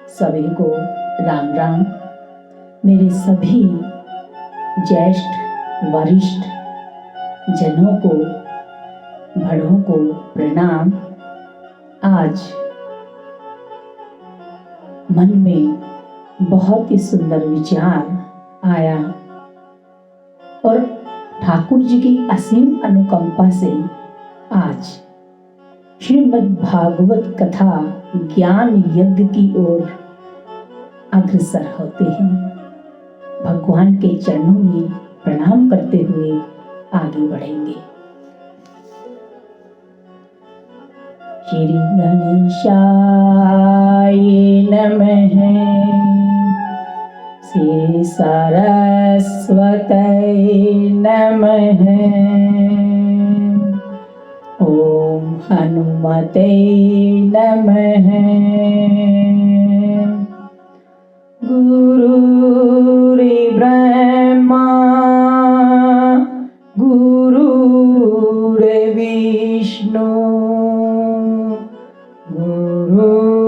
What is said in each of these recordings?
सभी को राम राम। मेरे सभी ज्येष्ठ वरिष्ठ जनों को, बड़ों को प्रणाम। आज मन में बहुत ही सुंदर विचार आया और ठाकुर जी की असीम अनुकंपा से आज श्रीमद् भागवत कथा ज्ञान यज्ञ की ओर अग्रसर होते हैं। भगवान के चरणों में प्रणाम करते हुए आगे बढ़ेंगे। श्री गणेशाय नमः। श्री सरस्वतये नमः। ओम हनुमते नमः। गुरुर्ब्रह्मा गुरुर्विष्णु गुरुर्देवो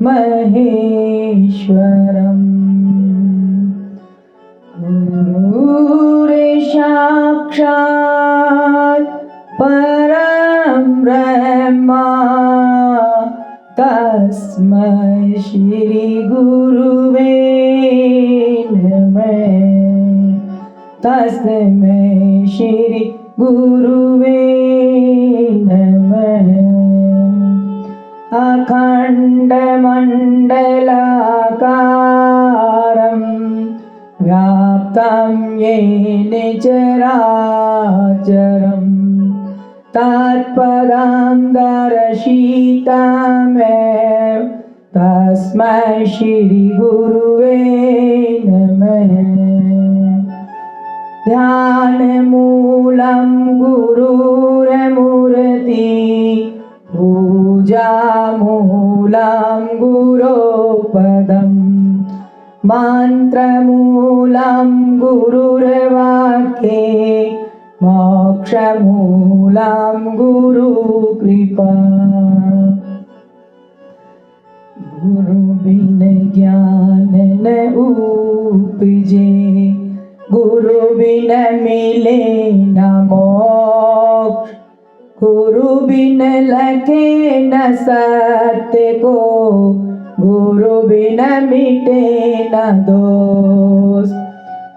महेश्वरम्। साक्षात् परं ब्रह्मा तस्मै श्री गुरुवे नमः। तस्मै श्री गुरुवे नमः। अखण्डमण्डलाकारं व्याप्तं येन चराचरं तत्पदं दर्शितमेव तस्मै श्री गुरुवे नमः। ध्यानमूलं गुरुर्मूर्ति पूजामूलं गुरोपदम् मंत्रमूलं गुरुर्वाक्ये मोक्षमूलं गुरुकृपा। गुरु बिन ज्ञान न उपजे, गुरु बिन मिले न मोक्ष। गुरु बिन लखे न सत्य को, गुरु बिन मिटे न दोष।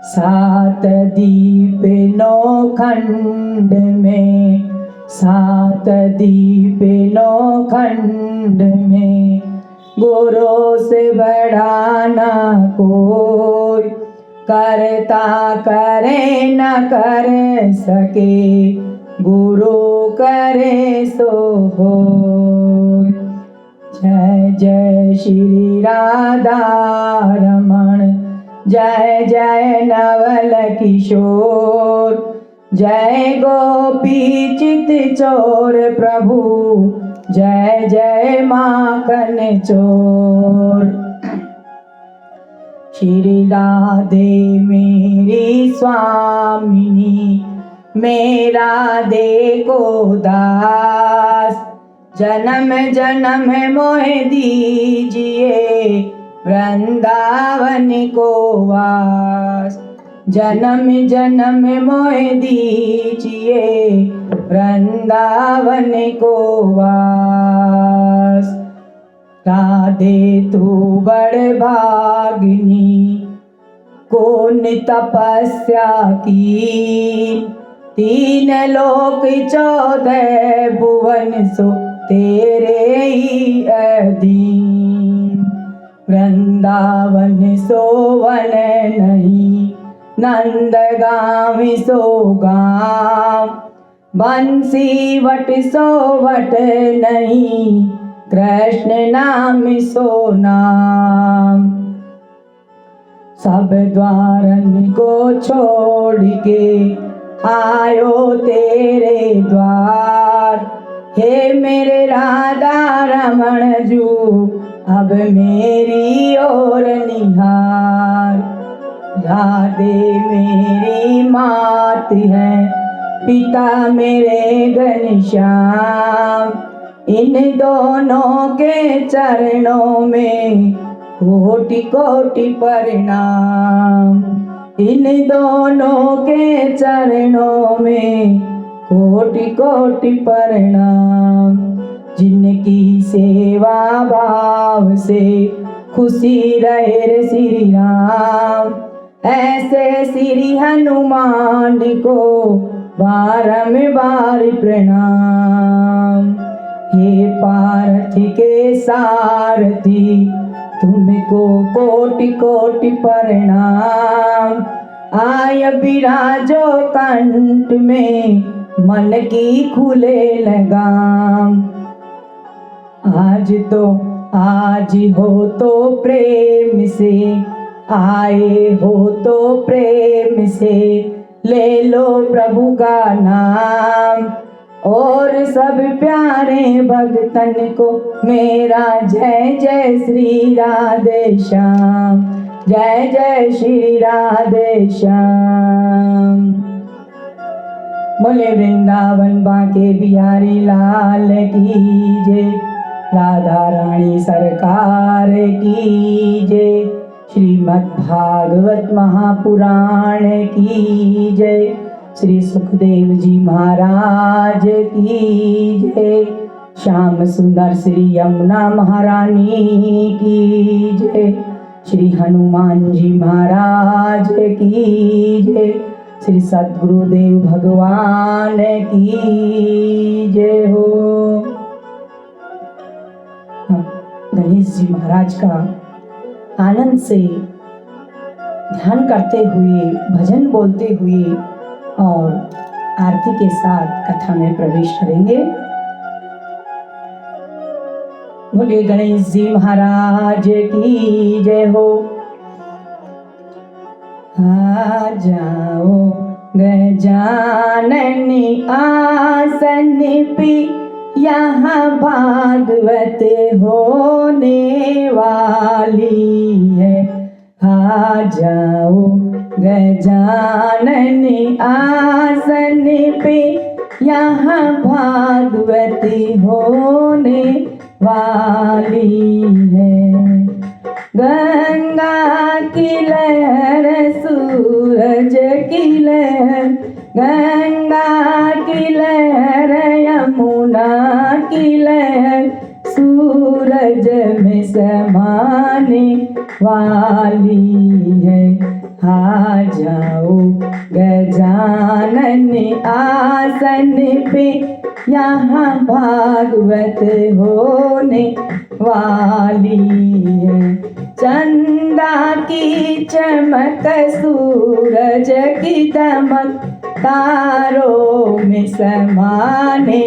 सात दीप नौ खंड में, सात दीप नौ खंड में गुरु से बढ़ाना कोई। करता करे न कर सके, गुरु करे सो होय। जय जय श्री राधा रमण, जय जय नवल किशोर। जय गोपी चित चोर प्रभु, जय जय माखन चोर। श्री राधे मेरी स्वामिनी, मेरा देखो दास। जन्म जन्म मोहे दीजिए वृंदावन को वास। जन्म जन्म मोहे दीजिए वृंदावन को वास। राधे तू बड़ भागिनी, कौन तपस्या की। 3 लोक 14 भुवन सो तेरे ही अधीन। वृंदावन सोवन नहीं, नंद गाँव सो गाँव। बंसी वट सो वट नहीं, कृष्ण नाम सो नाम। सब द्वारन को छोड़ के आयो तेरे द्वार। हे मेरे राधा रमण जू, अब मेरी ओर निहार। राधे मेरी मात है, पिता मेरे घनश्याम। इन दोनों के चरणों में कोटि कोटि प्रणाम। इन दोनों के चरणों में कोटि कोटि प्रणाम। जिनकी सेवा भाव से खुशी रहे रे श्री राम, ऐसे श्री हनुमान को बारंबार प्रणाम। हे पार्थ के सारथी तुमको कोटि कोटि प्रणाम। आय विराजो कंठ में मन की खुले लगाम। आज हो तो प्रेम से आए हो तो प्रेम से ले लो प्रभु का नाम। और सब प्यारे भक्तन को मेरा जय जय श्री राधे श्याम, जय जय श्री राधे श्याम। बोले वृंदावन बांके बिहारी लाल की जय, राधा रानी सरकार की जय, श्रीमद् भागवत महापुराण की जय, श्री सुखदेव जी महाराज की जय, श्याम सुंदर श्री यमुना महारानी की जय, श्री हनुमान जी महाराज की जय, श्री सद्गुरुदेव भगवान की जय हो। गणेश जी महाराज का आनंद से ध्यान करते हुए, भजन बोलते हुए और आरती के साथ कथा में प्रवेश करेंगे। बोलिए गणेश जी महाराज की जय हो। आ जाओ गजाननी आसन पे, यहाँ भागवत होने वाली है। आ जाओ गजानन आसन पे, यहाँ भागवत होने वाली है। गंगा की लहर सूरज की लहर, गंगा की लहर यमुना की लहर, सूरज में समाने वाली है। आ जाओ गजानन आसन पे, यहाँ भागवत होने वाली है। चंदा की चमक, सूरज की दमक, तारों में समाने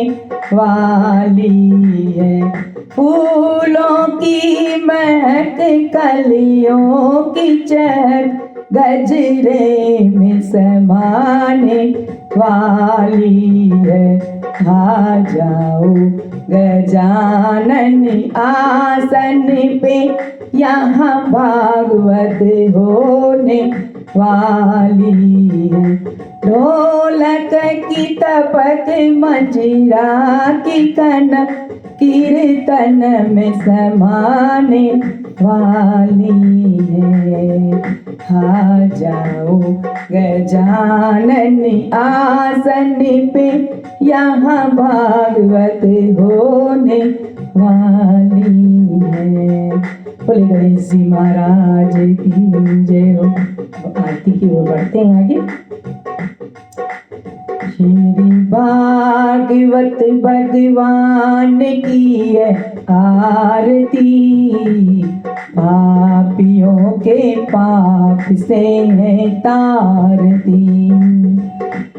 वाली है। फूलों की महक, कलियों की चहक, गजरे में समाने वाली है। आ जाओ गजानन आसन पे, यहाँ भागवत होने वाली है। ढोलक की तपक, मंजीरा की कनक, कीर्तन में समाने वाली है। आ जाओ गजानन आसन पे, यहाँ भागवत होने वाली है। बोले गणेश जी महाराज की जय हो। आरती की ओर बढ़ते हैं आगे। श्री भागवत भगवान की है आरती, पापियों के पाप से है तारती।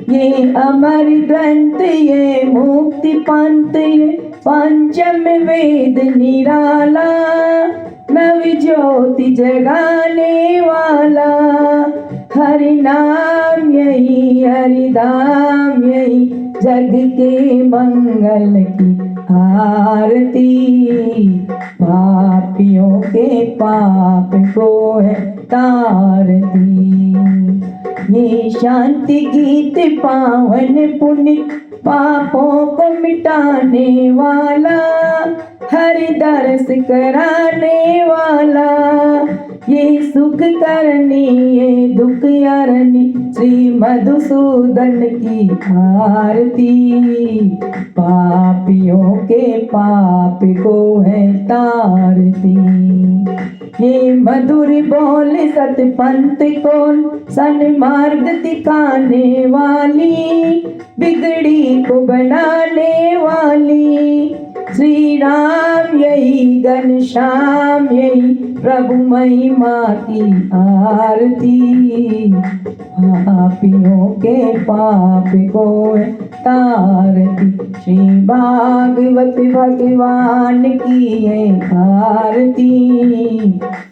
ये अमर ग्रंथ, ये मुक्ति पंथ, ये पंचम वेद निराला, नव ज्योति जगाने वाला। हरि नाम यही, हरि धाम यही, जग के मंगल की आरती। पापियों के पाप को है तारती। ये शांति गीत पावन पुनित पापों को मिटाने वाला, हर दर्श कराने वाला, ये सुख करनी ये दुख हरनी, श्री मधुसूदन की आरती। पापियों के पाप को है तारती, ये मधुर बोल सतपंथ को सन्मार्ग दिखाने वाली, बिगड़ी को बनाने वाली। श्री राम यही घनश्याम यही प्रभु महिमा की आरती। पापियों के पाप को तारती, श्री भागवत भगवान की है आरती।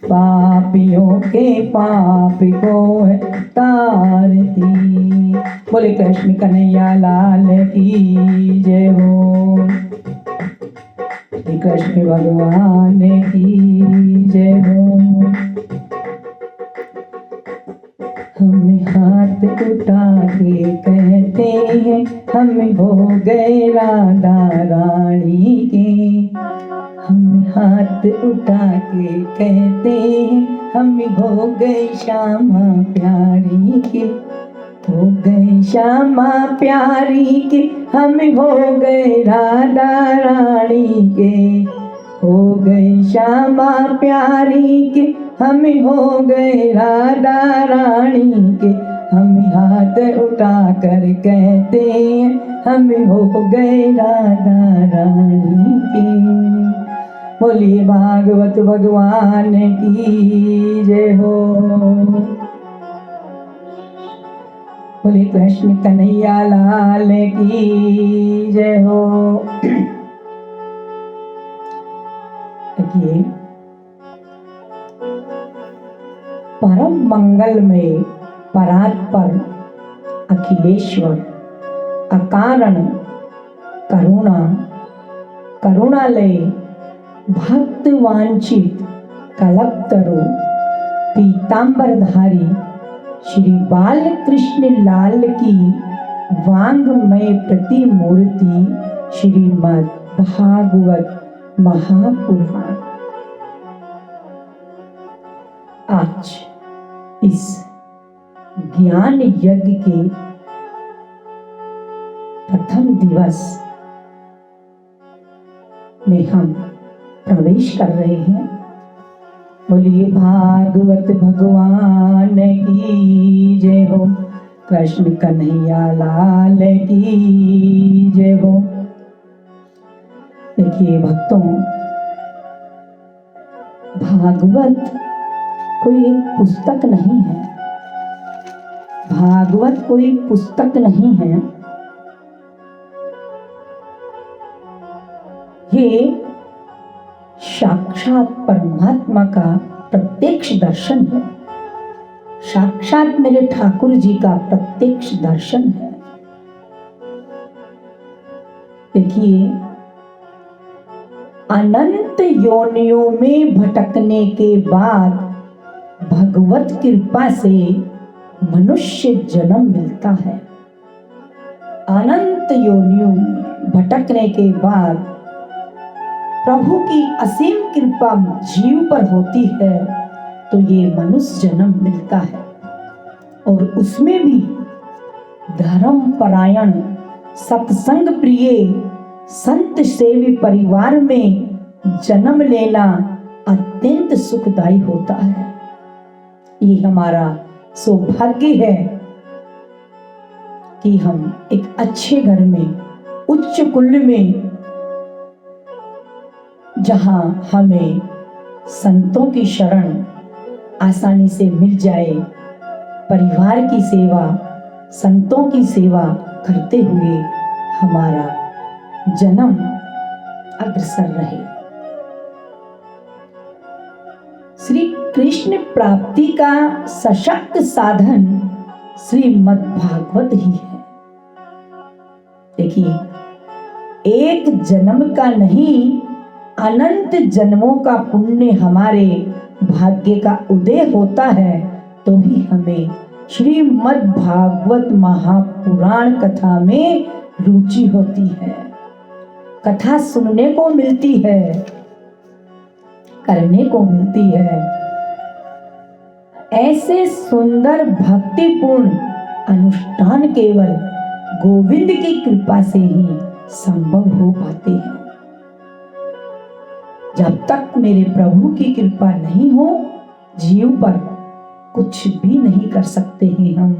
पापियों के पाप को तारती। बोले कृष्ण कन्हैया लाल की जय हो। श्री कृष्ण भगवान की जय हो। हम हाथ उठा के कहते हैं हम हो गए राधा रानी के। हम हाथ उठा के कहते हैं हम हो गए श्यामा प्यारी के। हो गए श्यामा प्यारी के, हम हो गए राधा रानी के। हो गए श्यामा प्यारी के, हम हो गए राधा रानी के। हम हाथ उठा कर कहते हैं हम हो गए राधा रानी के। बोलिए भागवत भगवान की जय हो। बोले कृष्ण कन्हैया लाल की जय हो। देखिए परम मंगल में परात्पर अखिलेश्वर अकारण करुणा करुणालय भक्त वांछित कल्पतरु पीतांबरधारी श्री बाल कृष्ण लाल की वांगमय प्रतिमूर्ति श्रीमद् भागवत महापुराण आज इस ज्ञान यज्ञ के प्रथम दिवस में हम प्रवेश कर रहे हैं। बोलिए भागवत भगवान की जय हो। कृष्ण कन्हैया लाल की जय हो। देखिए भक्तों, भागवत कोई एक पुस्तक नहीं है। भागवत कोई पुस्तक नहीं है। ये साक्षात परमात्मा का प्रत्यक्ष दर्शन है। साक्षात मेरे ठाकुर जी का प्रत्यक्ष दर्शन है। देखिए अनंत योनियों में भटकने के बाद भगवत कृपा से मनुष्य जन्म मिलता है। अनंत योनियों में भटकने के बाद प्रभु की असीम कृपा जीव पर होती है तो ये मनुष्य जन्म मिलता है। और उसमें भी धर्म परायण सत्संग प्रिय संत सेवी परिवार में जन्म लेना अत्यंत सुखदायी होता है। ये हमारा सौभाग्य है कि हम एक अच्छे घर में उच्च कुल में, जहां हमें संतों की शरण आसानी से मिल जाए, परिवार की सेवा संतों की सेवा करते हुए हमारा जन्म अग्रसर रहे। श्री कृष्ण प्राप्ति का सशक्त साधन श्रीमद् भागवत ही है। देखिए एक जन्म का नहीं, अनंत जन्मों का पुण्य हमारे भाग्य का उदय होता है तो ही हमें श्रीमद् भागवत महापुराण कथा में रुचि होती है, कथा सुनने को मिलती है, करने को मिलती है। ऐसे सुंदर भक्तिपूर्ण अनुष्ठान केवल गोविंद की कृपा से ही संभव हो पाते हैं। जब तक मेरे प्रभु की कृपा नहीं हो, जीव पर कुछ भी नहीं कर सकते हैं हम।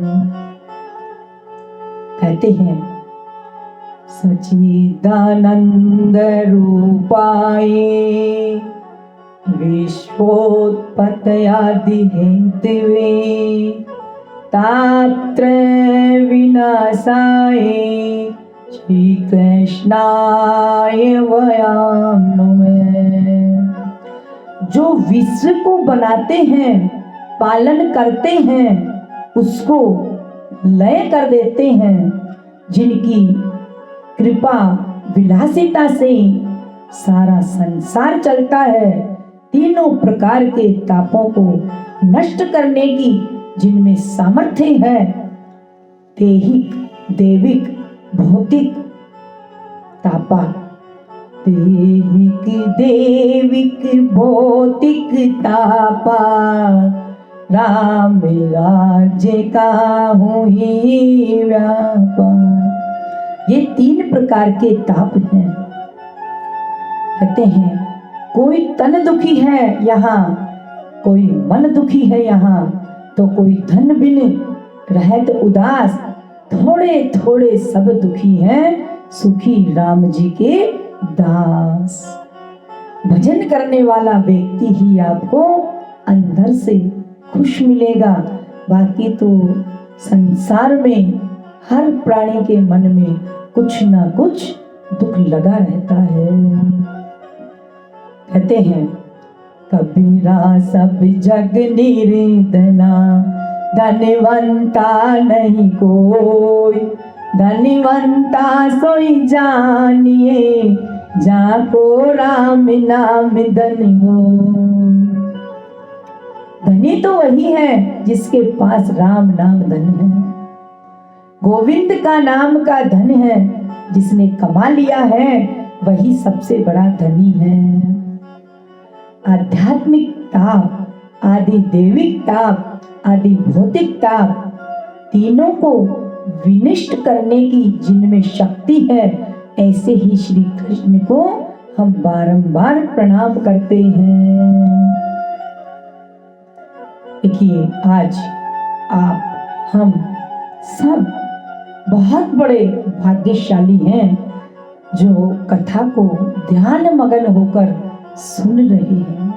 कहते हैं सच्चिदानंद रूपाय विश्वोत्पत्त्यादि हेतवे तापत्रय विनाशाय श्री कृष्णाय वयं नमः। जो विश्व को बनाते हैं, पालन करते हैं, उसको लय कर देते हैं, जिनकी कृपा विलासिता से सारा संसार चलता है, तीनों प्रकार के तापों को नष्ट करने की जिनमें सामर्थ्य है, देहिक, देविक, भौतिक तापा, देहिक, देविक, भौतिक तापा, राम राज्य का हूँ ही व्यापा। ये तीन प्रकार के ताप हैं। कहते हैं कोई तन दुखी है यहाँ, कोई मन दुखी है यहाँ, तो कोई धन बिन रहत उदास, थोड़े थोड़े सब दुखी हैं, सुखी राम जी के दास। भजन करने वाला व्यक्ति ही आपको अंदर से खुश मिलेगा। बाकी तो संसार में हर प्राणी के मन में कुछ ना कुछ दुख लगा रहता है। कहते हैं कबीरा सब जग निर्धना, धनवंता नहीं कोई, धनवंता सोई जानिए, जाको राम नाम धन होय। धनी तो वही है जिसके पास राम नाम धन है, गोविंद का नाम का धन है, जिसने कमा लिया है वही सबसे बड़ा धनी है। आध्यात्मिक ताप, आदि देविक ताप, आदि भौतिक ताप, तीनों को विनष्ट करने की जिनमें शक्ति है, ऐसे ही श्री कृष्ण को हम बारंबार प्रणाम करते हैं। देखिए आज आप हम सब बहुत बड़े भाग्यशाली हैं जो कथा को ध्यान मगन होकर सुन रहे हैं।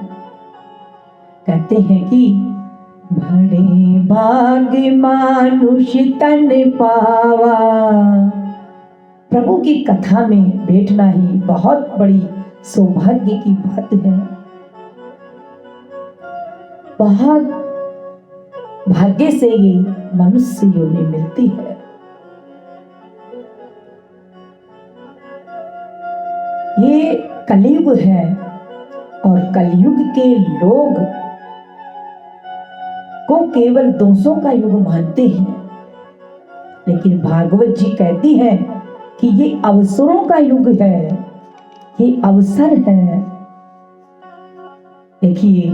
कहते हैं कि बड़े भाग्य मानुष तन पावा। प्रभु की कथा में बैठना ही बहुत बड़ी सौभाग्य की बात है। बहुत भाग्य से ये मनुष्य योनि मिलती है। ये कलयुग है और कलयुग के लोग को केवल दोषों का युग मानते हैं, लेकिन भागवत जी कहती है कि ये अवसरों का युग है, ये अवसर है। देखिए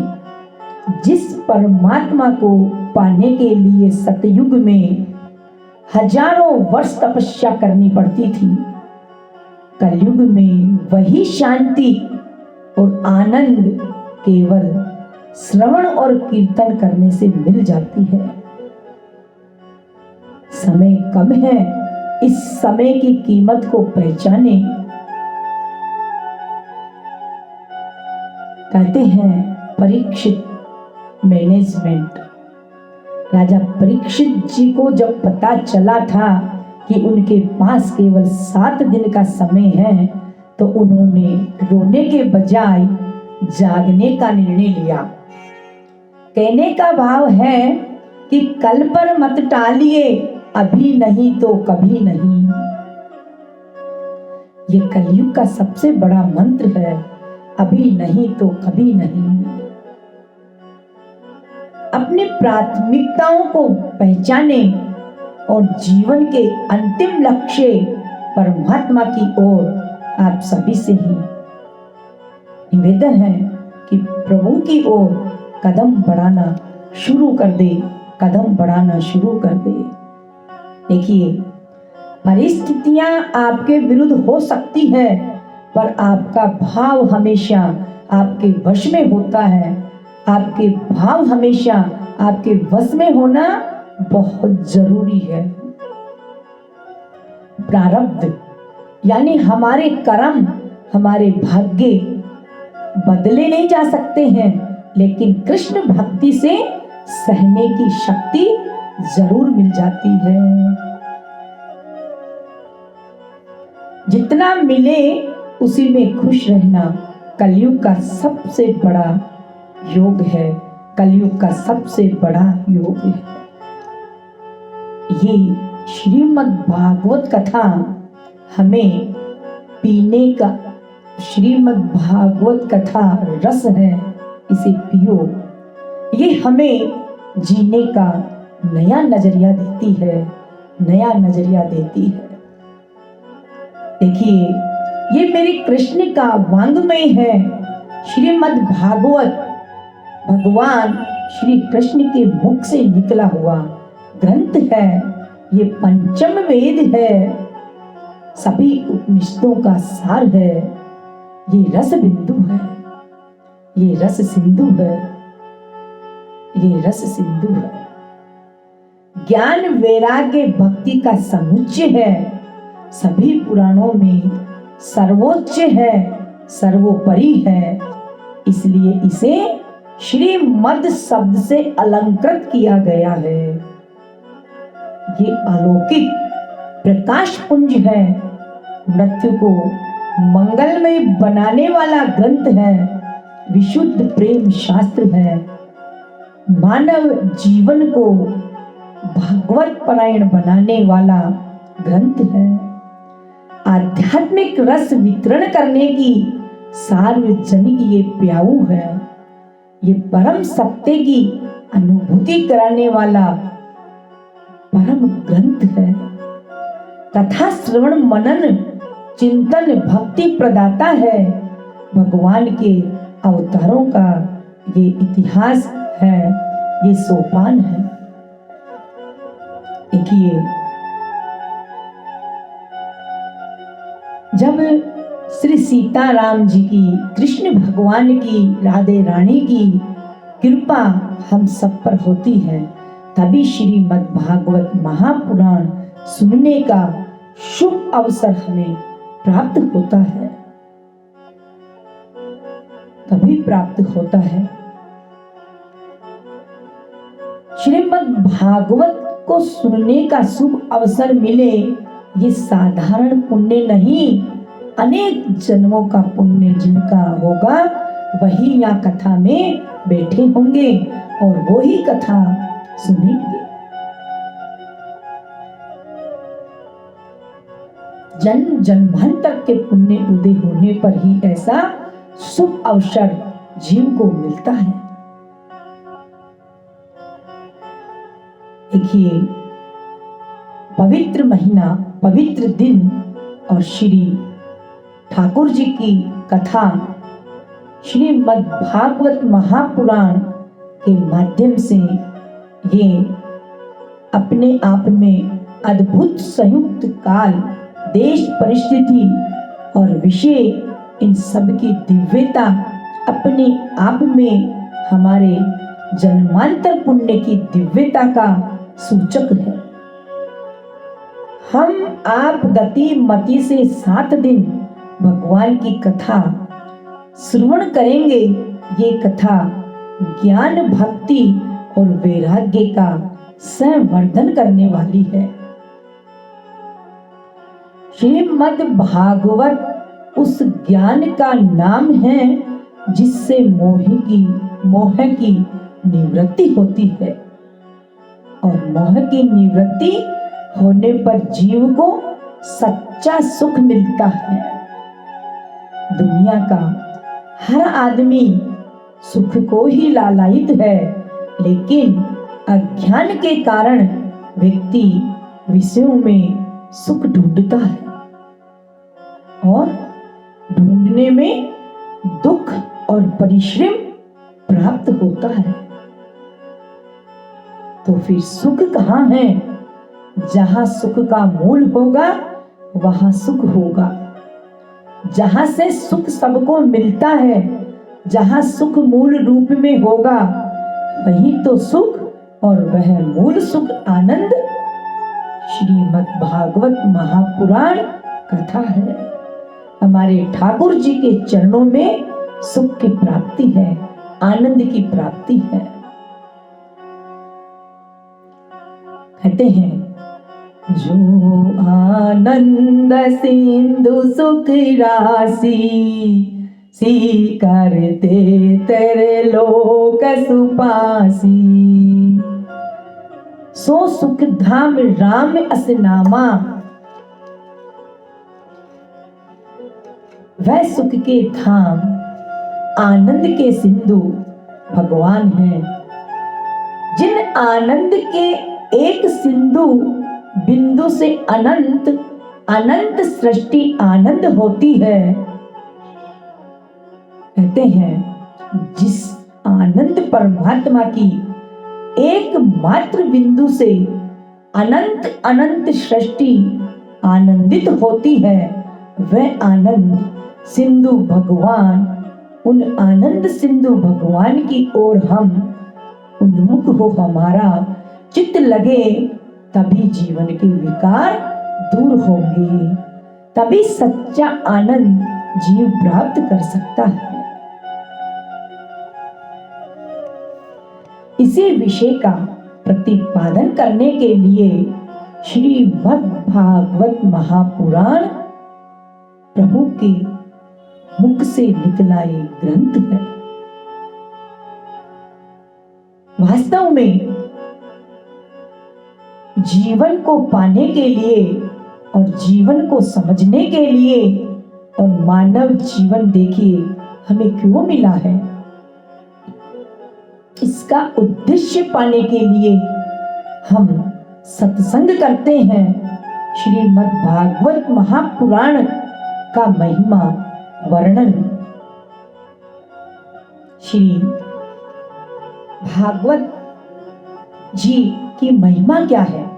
जिस परमात्मा को पाने के लिए सतयुग में हजारों वर्ष तपस्या करनी पड़ती थी, कलयुग में वही शांति और आनंद केवल श्रवण और कीर्तन करने से मिल जाती है। समय कम है, इस समय की कीमत को पहचाने। कहते हैं परीक्षित मैनेजमेंट, राजा परीक्षित जी को जब पता चला था कि उनके पास केवल 7 दिन का समय है, तो उन्होंने रोने के बजाय जागने का निर्णय लिया। कहने का भाव है कि कल पर मत टालिए, अभी नहीं तो कभी नहीं। ये कलयुग का सबसे बड़ा मंत्र है, अभी नहीं तो कभी नहीं। अपनी प्राथमिकताओं को पहचाने और जीवन के अंतिम लक्ष्य परमात्मा की ओर आप सभी से ही निवेदन है कि प्रभु की ओर कदम बढ़ाना शुरू कर दे, कदम बढ़ाना शुरू कर दे। देखिए, परिस्थितियां आपके विरुद्ध हो सकती है, पर आपका भाव हमेशा आपके वश में होता है। आपके भाव हमेशा आपके वश में होना बहुत जरूरी है। प्रारब्ध यानी हमारे कर्म, हमारे भाग्य बदले नहीं जा सकते हैं, लेकिन कृष्ण भक्ति से सहने की शक्ति जरूर मिल जाती है। जितना मिले उसी में खुश रहना कलयुग का सबसे बड़ा योग है, कलयुग का सबसे बड़ा योग है। ये श्रीमद् भागवत कथा हमें पीने का, श्रीमद् भागवत कथा रस है, इसे पियो। ये हमें जीने का नया नजरिया देती है, नया नजरिया देती है। देखिए, ये मेरे कृष्ण का वांग्मय है। श्रीमद् भागवत भगवान श्री कृष्ण के मुख से निकला हुआ ग्रंथ है। ये पंचम वेद है, सभी उपनिषदों का सार है। ये रस बिंदु है, ये रस सिंधु है, ये रस सिंधु है। ज्ञान वैराग्य भक्ति का समुच्चय है, सभी पुराणों में सर्वोच्च है, सर्वोपरि है। इसलिए इसे श्रीमद् शब्द से अलंकृत किया गया है। ये अलौकिक प्रकाश पुंज है, मृत्यु को मंगलमय बनाने वाला ग्रंथ है, विशुद्ध प्रेम शास्त्र है, मानव जीवन को भागवत परायण बनाने वाला ग्रंथ है, आध्यात्मिक रस वितरण करने की सार्वजनिक ये प्याऊ है, ये परम सत्य की अनुभूति कराने वाला परम ग्रंथ है। कथा श्रवण मनन चिंतन भक्ति प्रदाता है, भगवान के अवतारों का ये इतिहास है, ये सोपान है। देखिए, जब श्री सीताराम जी की, कृष्ण भगवान की, राधे रानी की कृपा हम सब पर होती है, तभी श्रीमद् भागवत महापुराण सुनने का शुभ अवसर हमें प्राप्त होता है, तभी प्राप्त होता है। श्रीमद् भागवत को सुनने का शुभ अवसर मिले, ये साधारण पुण्य नहीं, अनेक जन्मों का पुण्य जिनका होगा वही यहाँ कथा में बैठे होंगे और वही कथा सुनेंगे। जन्म जन्मांतर के पुण्य उदय होने पर ही ऐसा शुभ अवसर जीव को मिलता है। देखिए, पवित्र महीना, पवित्र दिन और श्री ठाकुर जी की कथा श्रीमद् भागवत महापुराण के माध्यम से ये अपने आप में अद्भुत संयुक्त काल, देश, परिस्थिति और विषय, इन सब की दिव्यता अपने आप में हमारे जन्मांतर पुण्य की दिव्यता का सूचक है। हम आप गति मति से 7 दिन भगवान की कथा श्रवण करेंगे। ये कथा ज्ञान, भक्ति और वैराग्य का संवर्धन करने वाली है। श्रीमद् भागवत उस ज्ञान का नाम है जिससे मोह की निवृत्ति होती है, और मोह की निवृत्ति होने पर जीव को सच्चा सुख मिलता है। दुनिया का हर आदमी सुख को ही लालायित है, लेकिन अज्ञान के कारण व्यक्ति विषयों में सुख ढूंढता है। और ढूंढने में दुख और परिश्रम प्राप्त होता है। तो फिर सुख कहाँ है? जहां सुख का मूल होगा वहां सुख होगा। जहां से सुख सबको मिलता है, जहां सुख मूल रूप में होगा, वही तो सुख और वह मूल सुख आनंद श्रीमद् भागवत महापुराण कथा है। हमारे ठाकुर जी के चरणों में सुख की प्राप्ति है, आनंद की प्राप्ति है। कहते हैं जो आनंद सिंधु सुख राशि, सी करते तेरे लोक सुपासी। सो सुख धाम राम असनामा, वह सुख के धाम आनंद के सिंधु भगवान हैं। जिन आनंद के एक सिंधु बिंदु से अनंत अनंत सृष्टि आनंद होती है। कहते हैं जिस आनंद परमात्मा की एकमात्र बिंदु से अनंत अनंत सृष्टि आनंदित होती है, वह आनंद सिंधु भगवान। उन आनंद सिंधु भगवान की ओर हम उन्मुख हो, हमारा चित्त लगे, तभी जीवन के विकार दूर होंगे, तभी सच्चा आनंद जीव प्राप्त कर सकता है। इसी विषय का प्रतिपादन करने के लिए श्रीमद् भागवत महापुराण प्रभु के मुख से निकला एक ग्रंथ है। वास्तव में जीवन को पाने के लिए और जीवन को समझने के लिए, और मानव जीवन देखिए हमें क्यों मिला है, इसका उद्देश्य पाने के लिए हम सत्संग करते हैं। श्रीमद् भागवत महापुराण का महिमा वर्णन, श्री भागवत जी की महिमा क्या है,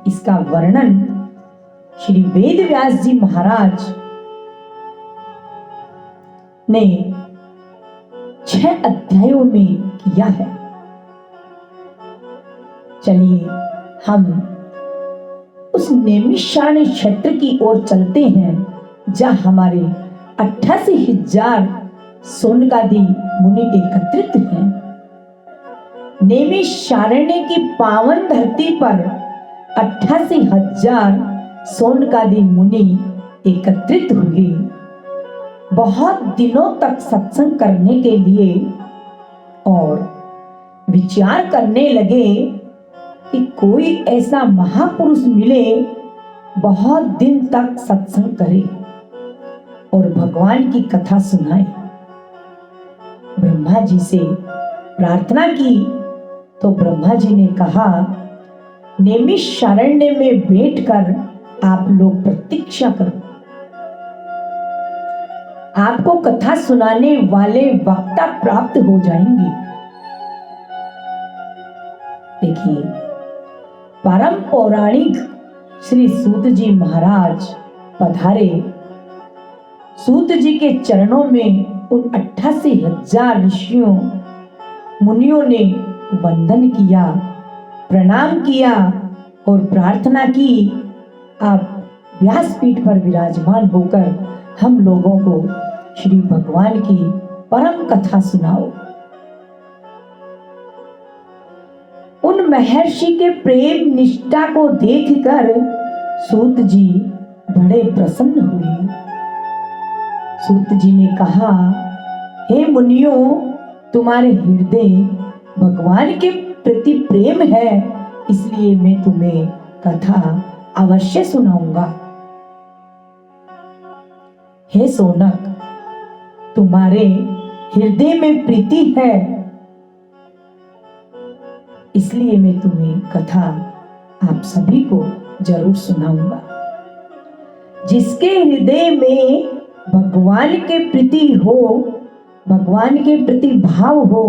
इसका वर्णन श्री वेद व्यास जी महाराज ने 6 अध्यायों में किया है। चलिए हम उस नैमिषारण्य क्षेत्र की ओर चलते हैं, जहां हमारे 88,000 सोनकादि मुनि एकत्रित हैं। नैमिषारण्य की पावन धरती पर 88,000 सोनकादि मुनि एकत्रित हुए, बहुत दिनों तक सत्संग करने के लिए, और विचार करने लगे कि कोई ऐसा महापुरुष मिले बहुत दिन तक सत्संग करे और भगवान की कथा सुनाए। ब्रह्मा जी से प्रार्थना की तो ब्रह्मा जी ने कहा, नैमिषारण्य में बैठकर आप लोग प्रतीक्षा करो, आपको कथा सुनाने वाले वक्ता प्राप्त हो जाएंगे। देखिए परम पौराणिक श्री सूत जी महाराज पधारे। सूत जी के चरणों में उन 88,000 ऋषियों मुनियों ने वंदन किया, प्रणाम किया और प्रार्थना की, आप व्यासपीठ पर विराजमान होकर हम लोगों को श्री भगवान की परम कथा सुनाओ। उन महर्षि के प्रेम निष्ठा को देखकर सूत जी बड़े प्रसन्न हुए। सूत जी ने कहा, हे मुनियों, तुम्हारे हृदय भगवान के प्रति प्रेम है, इसलिए मैं तुम्हें कथा अवश्य सुनाऊंगा। हे सोनक, तुम्हारे हृदय में प्रीति है, इसलिए मैं तुम्हें कथा आप सभी को जरूर सुनाऊंगा। जिसके हृदय में भगवान के प्रति हो, भगवान के प्रति भाव हो,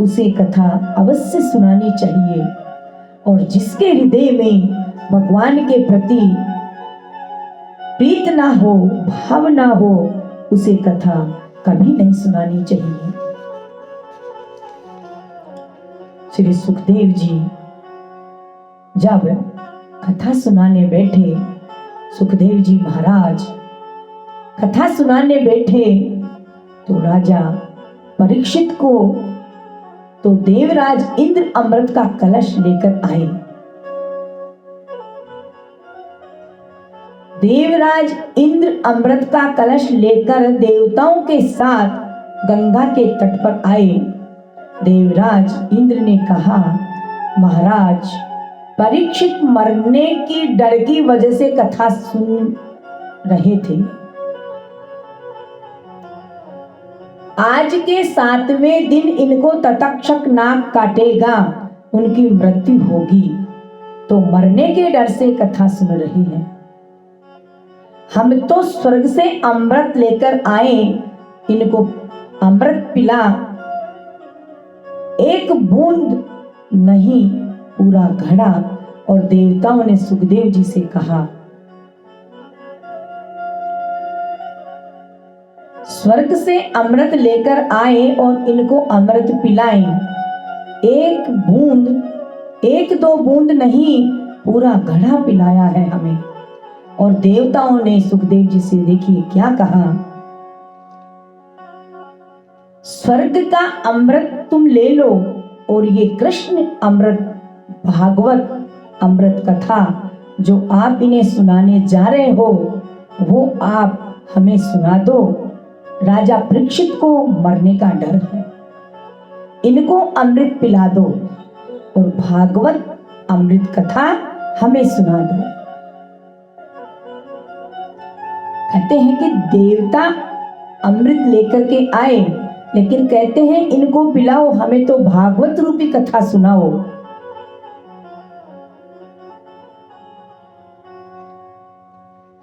उसे कथा अवश्य सुनानी चाहिए। और जिसके हृदय में भगवान के प्रति प्रीत ना हो, भाव ना हो, उसे कथा कभी नहीं सुनानी चाहिए। श्री सुखदेव जी जब कथा सुनाने बैठे, सुखदेव जी महाराज कथा सुनाने बैठे तो राजा परीक्षित को तो देवराज इंद्र अमृत का कलश लेकर आए। देवराज इंद्र अमृत का कलश लेकर देवताओं के साथ गंगा के तट पर आए। देवराज इंद्र ने कहा, महाराज परीक्षित मरने की डर की वजह से कथा सुन रहे थे। आज के 7वें दिन इनको तक्षक नाग काटेगा, उनकी मृत्यु होगी, तो मरने के डर से कथा सुन रहे हैं। हम तो स्वर्ग से अमृत लेकर आए, इनको अमृत पिला, एक बूंद नहीं पूरा घड़ा। और देवताओं ने सुखदेव जी से कहा, स्वर्ग से अमृत लेकर आए और इनको अमृत पिलाएं, एक बूंद, 1-2 बूंद नहीं, पूरा घड़ा पिलाया है हमें। और देवताओं ने सुखदेव जी से देखिए क्या कहा, स्वर्ग का अमृत तुम ले लो और ये कृष्ण अमृत, भागवत अमृत कथा जो आप इन्हें सुनाने जा रहे हो, वो आप हमें सुना दो। राजा परीक्षित को मरने का डर है, इनको अमृत पिला दो और भागवत अमृत कथा हमें सुना दो। कहते हैं कि देवता अमृत लेकर के आए, लेकिन कहते हैं इनको पिलाओ, हमें तो भागवत रूपी कथा सुनाओ।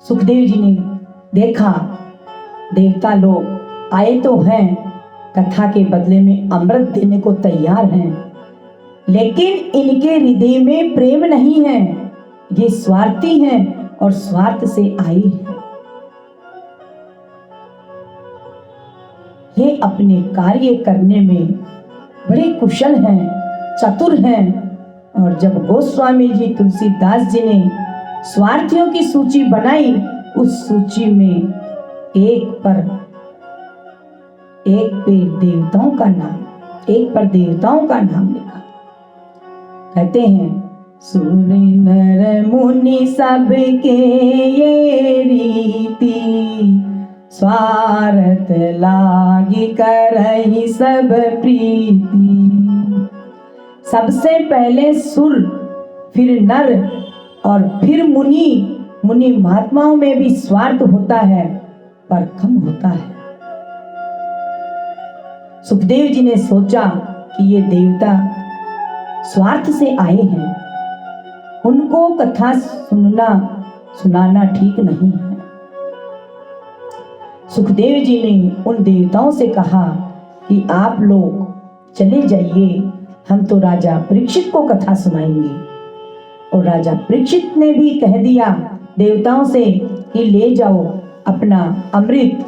सुखदेव जी ने देखा देवता लोग आए तो हैं, कथा के बदले में अमृत देने को तैयार हैं, लेकिन इनके हृदय में प्रेम नहीं है, ये स्वार्थी हैं और स्वार्थ से आई है। ये अपने कार्य करने में बड़े कुशल हैं, चतुर हैं। और जब गोस्वामी जी तुलसीदास जी ने स्वार्थियों की सूची बनाई, उस सूची में एक पर देवताओं का नाम, एक पर देवताओं का नाम लिखा। कहते हैं, सुर नर मुनि सबके ये रीति, स्वार्थ लागी करहि सब प्रीति। सबसे पहले सुर, फिर नर और फिर मुनि। मुनि महात्माओं में भी स्वार्थ होता है, पर कम होता है। सुखदेव जी ने सोचा कि ये देवता स्वार्थ से आए हैं, उनको कथा सुनाना ठीक नहीं है। सुखदेव जी ने उन देवताओं से कहा कि आप लोग चले जाइए, हम तो राजा परीक्षित को कथा सुनाएंगे। और राजा परीक्षित ने भी कह दिया देवताओं से कि ले जाओ अपना अमृत,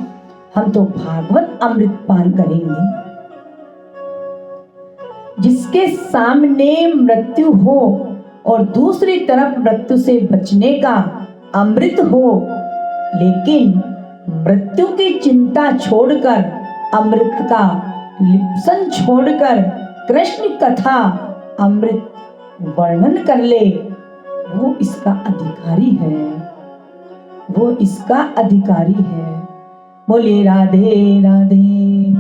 हम तो भागवत अमृत पान करेंगे। जिसके सामने मृत्यु हो और दूसरी तरफ मृत्यु से बचने का अमृत हो, लेकिन मृत्यु की चिंता छोड़कर, अमृत का लिप्सन छोड़कर कृष्ण कथा अमृत वर्णन कर ले, वो इसका अधिकारी है, वो इसका अधिकारी है। बोले राधे राधे।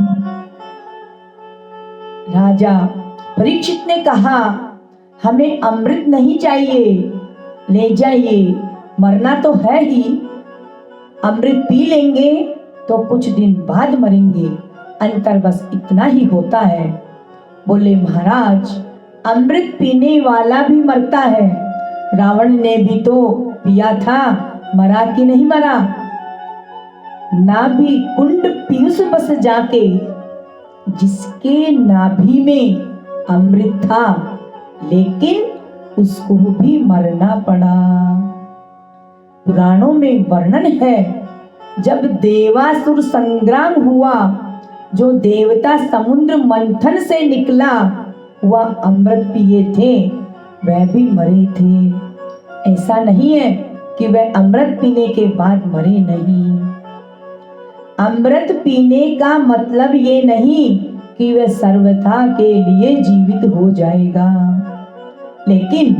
राजा परीक्षित ने कहा, हमें अमृत नहीं चाहिए, ले जाइए, मरना तो है ही, अमृत पी लेंगे तो कुछ दिन बाद मरेंगे, अंतर बस इतना ही होता है। बोले महाराज, अमृत पीने वाला भी मरता है, रावण ने भी तो पिया था, मरा कि नहीं मरा, नाभि कुंड पीयूष बस जाके, जिसके नाभि में अमृत था लेकिन उसको भी मरना पड़ा। पुराणों में वर्णन है, जब देवासुर संग्राम हुआ, जो देवता समुद्र मंथन से निकला वह अमृत पिए थे, वह भी मरे थे। ऐसा नहीं है कि वह अमृत पीने के बाद मरे नहीं। अमृत पीने का मतलब ये नहीं कि वह सर्वथा के लिए जीवित हो जाएगा, लेकिन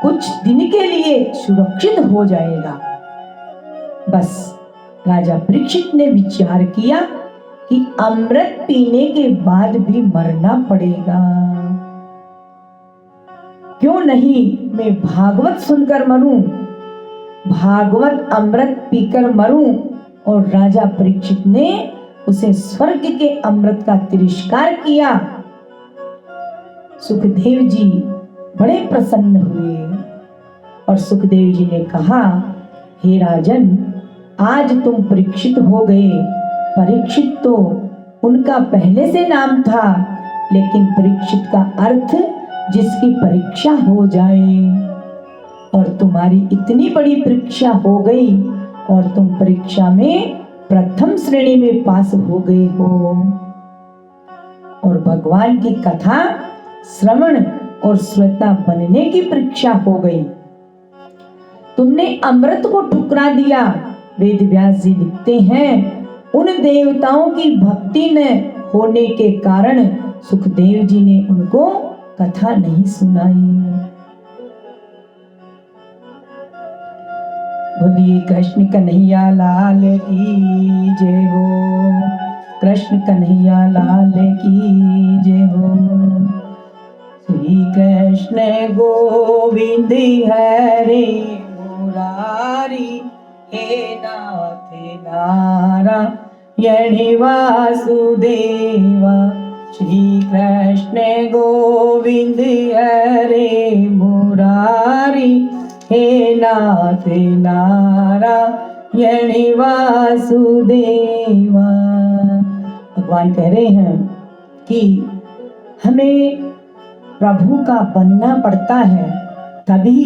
कुछ दिन के लिए सुरक्षित हो जाएगा। बस राजा परीक्षित ने विचार किया कि अमृत पीने के बाद भी मरना पड़ेगा, क्यों नहीं मैं भागवत सुनकर मरूं, भागवत अमृत पीकर मरूं। और राजा परीक्षित ने उसे स्वर्ग के अमृत का तिरस्कार किया। सुखदेव जी बड़े प्रसन्न हुए और सुखदेव जी ने कहा, हे राजन, आज तुम परीक्षित हो गए। परीक्षित तो उनका पहले से नाम था, लेकिन परीक्षित का अर्थ जिसकी परीक्षा हो जाए। और तुम्हारी इतनी बड़ी परीक्षा हो गई और तुम परीक्षा में प्रथम श्रेणी में पास हो गए हो। और भगवान की कथा श्रवण और श्रोता बनने की परीक्षा हो गई। तुमने अमृत को ठुकरा दिया। वेद व्यास जी लिखते हैं, उन देवताओं की भक्ति न होने के कारण सुखदेव जी ने उनको कथा नहीं सुनाई। बोलिए कृष्ण कन्हैया लाल की जय हो, कृष्ण कन्हैया लाल की जय हो। श्री कृष्ण गोविंद हरे मुरारी, हे नाथ नारायण वासुदेवा। श्री कृष्ण गोविंद हरे मुरारी, हे नाथ नारायण वासुदेवा। भगवान कह रहे हैं कि हमें प्रभु का बनना पड़ता है, तभी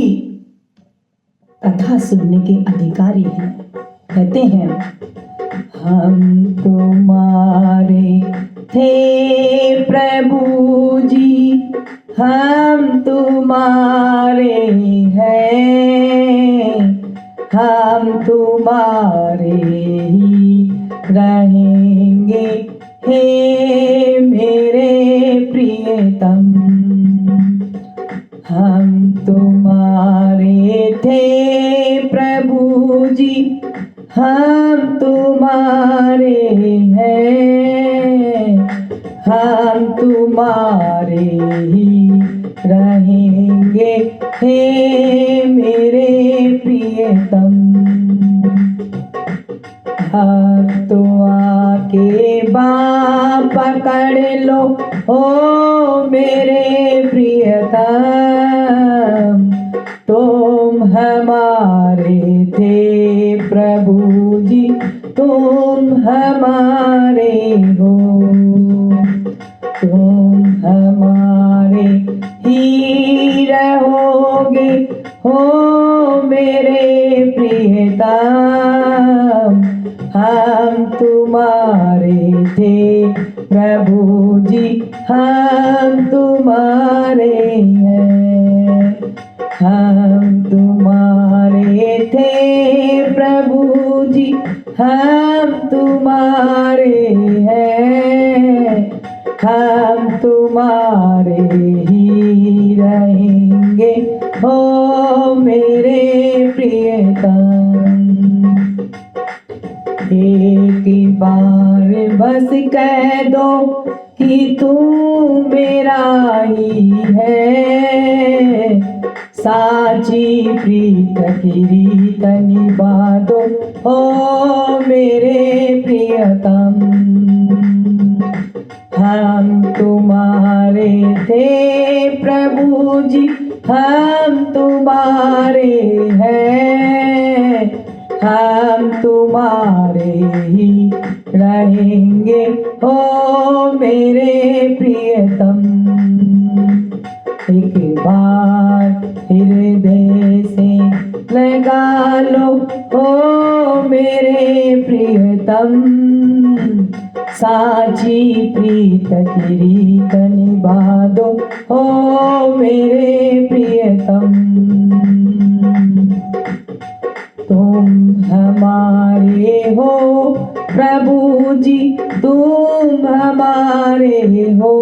कथा सुनने के अधिकारी हैं। कहते हैं, हम तुम्हारे थे प्रभु जी, हम तुम्हारे हैं, हम तुम्हारे ही रहेंगे, हे मेरे प्रियतम। हम तुम्हारे थे प्रभु जी, हम तुम्हारे हैं, हम तुम्हारे ही रहेंगे, हे मेरे प्रियतम। तो आके बाँह पकड़ लो, ओ मेरे प्रियतम। तुम हमारे थे प्रभु जी, तुम हमारे हो, तुम हमारे ही रहोगे, हो मेरे प्रियतम। हम तुम्हारे थे प्रभु जी, हम तुम्हारे हैं, हम तुम्हारे थे प्रभु जी, हम तुम्हारे हैं, हम तुम्हारे ही रहेंगे, हो मेरे प्रियतम। एक बार बस कह दो कि तू मेरा ही है, साची प्रीत की रीत निभा दो, ओ मेरे प्रियतम। हम तुम्हारे थे प्रभु जी, हम तुम्हारे हैं, हम तुम्हारे ही रहेंगे हो मेरे प्रियतम। एक बार हृदय से लगा लो ओ मेरे प्रियतम, साची प्रीत की रीत निभा दो ओ मेरे प्रियतम। तुम हमारे हो प्रभु जी, तुम हमारे हो,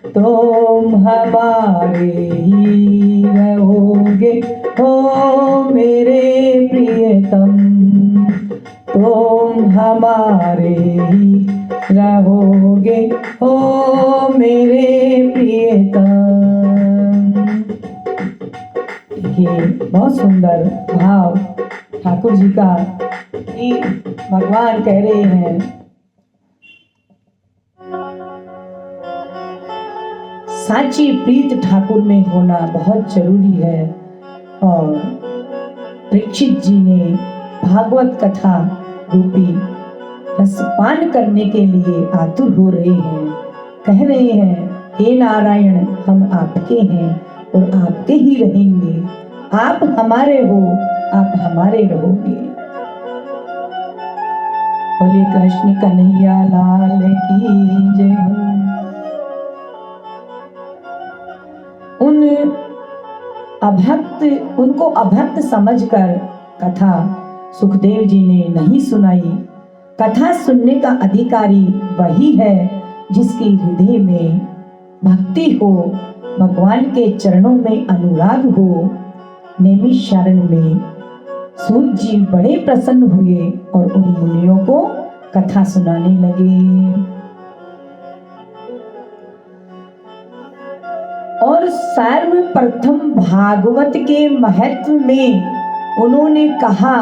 तुम हमारे ही रहोगे हो मेरे प्रियतम। तुम हमारे ही रहोगे हो मेरे प्रियतम। ये बहुत सुंदर भाव ठाकुर जी का कि भगवान कह रहे हैं साची प्रीत ठाकुर में होना बहुत जरूरी है। और परीक्षित जी ने भागवत कथा रूपी रसपान करने के लिए आतुर हो रहे हैं, कह रहे हैं हे नारायण हम आपके हैं और आपके ही रहेंगे, आप हमारे हो, आप हमारे रहोगे। बोले कृष्ण कन्हैया लाल की जय हो। उनको अभक्त समझकर कथा सुखदेव जी ने नहीं सुनाई। कथा सुनने का अधिकारी वही है जिसके हृदय में भक्ति हो, भगवान के चरणों में अनुराग हो। नेमी शरण में सूत जी बड़े प्रसन्न हुए और उन मुनियों को कथा सुनाने लगे। और सर्वप्रथम भागवत के महत्व में उन्होंने कहा,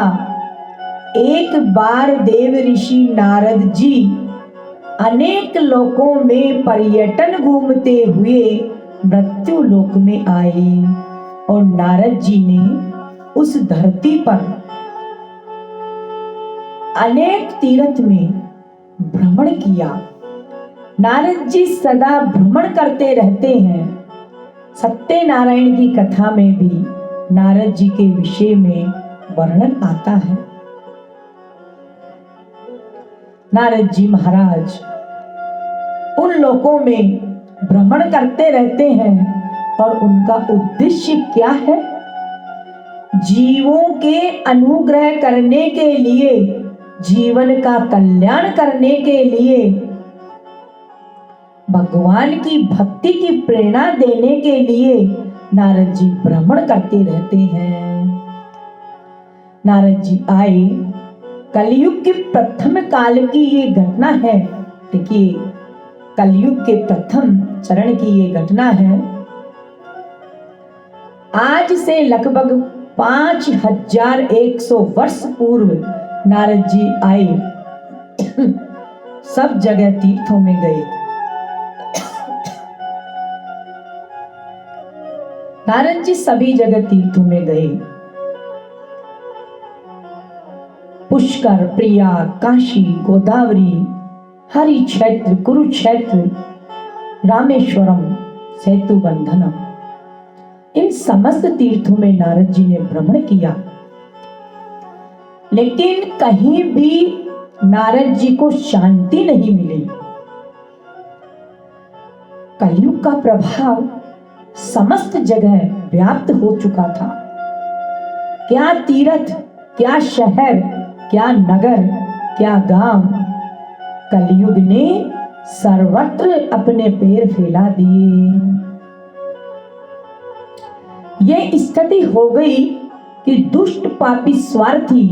एक बार देव ऋषि नारद जी अनेक लोकों में पर्यटन घूमते हुए मृत्यु लोक में आए और नारद जी ने उस धरती पर अनेक तीर्थ में भ्रमण किया। नारद जी सदा भ्रमण करते रहते हैं। सत्यनारायण की कथा में भी नारद जी के विषय में वर्णन आता है। नारद जी महाराज उन लोकों में भ्रमण करते रहते हैं और उनका उद्देश्य क्या है? जीवों के अनुग्रह करने के लिए, जीवन का कल्याण करने के लिए, भगवान की भक्ति की प्रेरणा देने के लिए नारद जी भ्रमण करते रहते हैं। नारद जी आए, कलयुग के प्रथम काल की ये घटना है। देखिए, कलयुग के प्रथम चरण की ये घटना है। आज से लगभग 5100 वर्ष पूर्व नारद जी आए। सब जगह तीर्थों में गए। नारद जी सभी जगह तीर्थों में गए। पुष्कर, प्रयाग, काशी, गोदावरी, हरि क्षेत्र, कुरुक्षेत्र, रामेश्वरम, सेतु बंधनम, इन समस्त तीर्थों में नारद जी ने भ्रमण किया। लेकिन कहीं भी नारद जी को शांति नहीं मिली। कलयुग का प्रभाव समस्त जगह व्याप्त हो चुका था। क्या तीर्थ, क्या शहर, क्या नगर, क्या गांव, कलयुग ने सर्वत्र अपने पैर फैला दिए। ये स्थिति हो गई कि दुष्ट, पापी, स्वार्थी,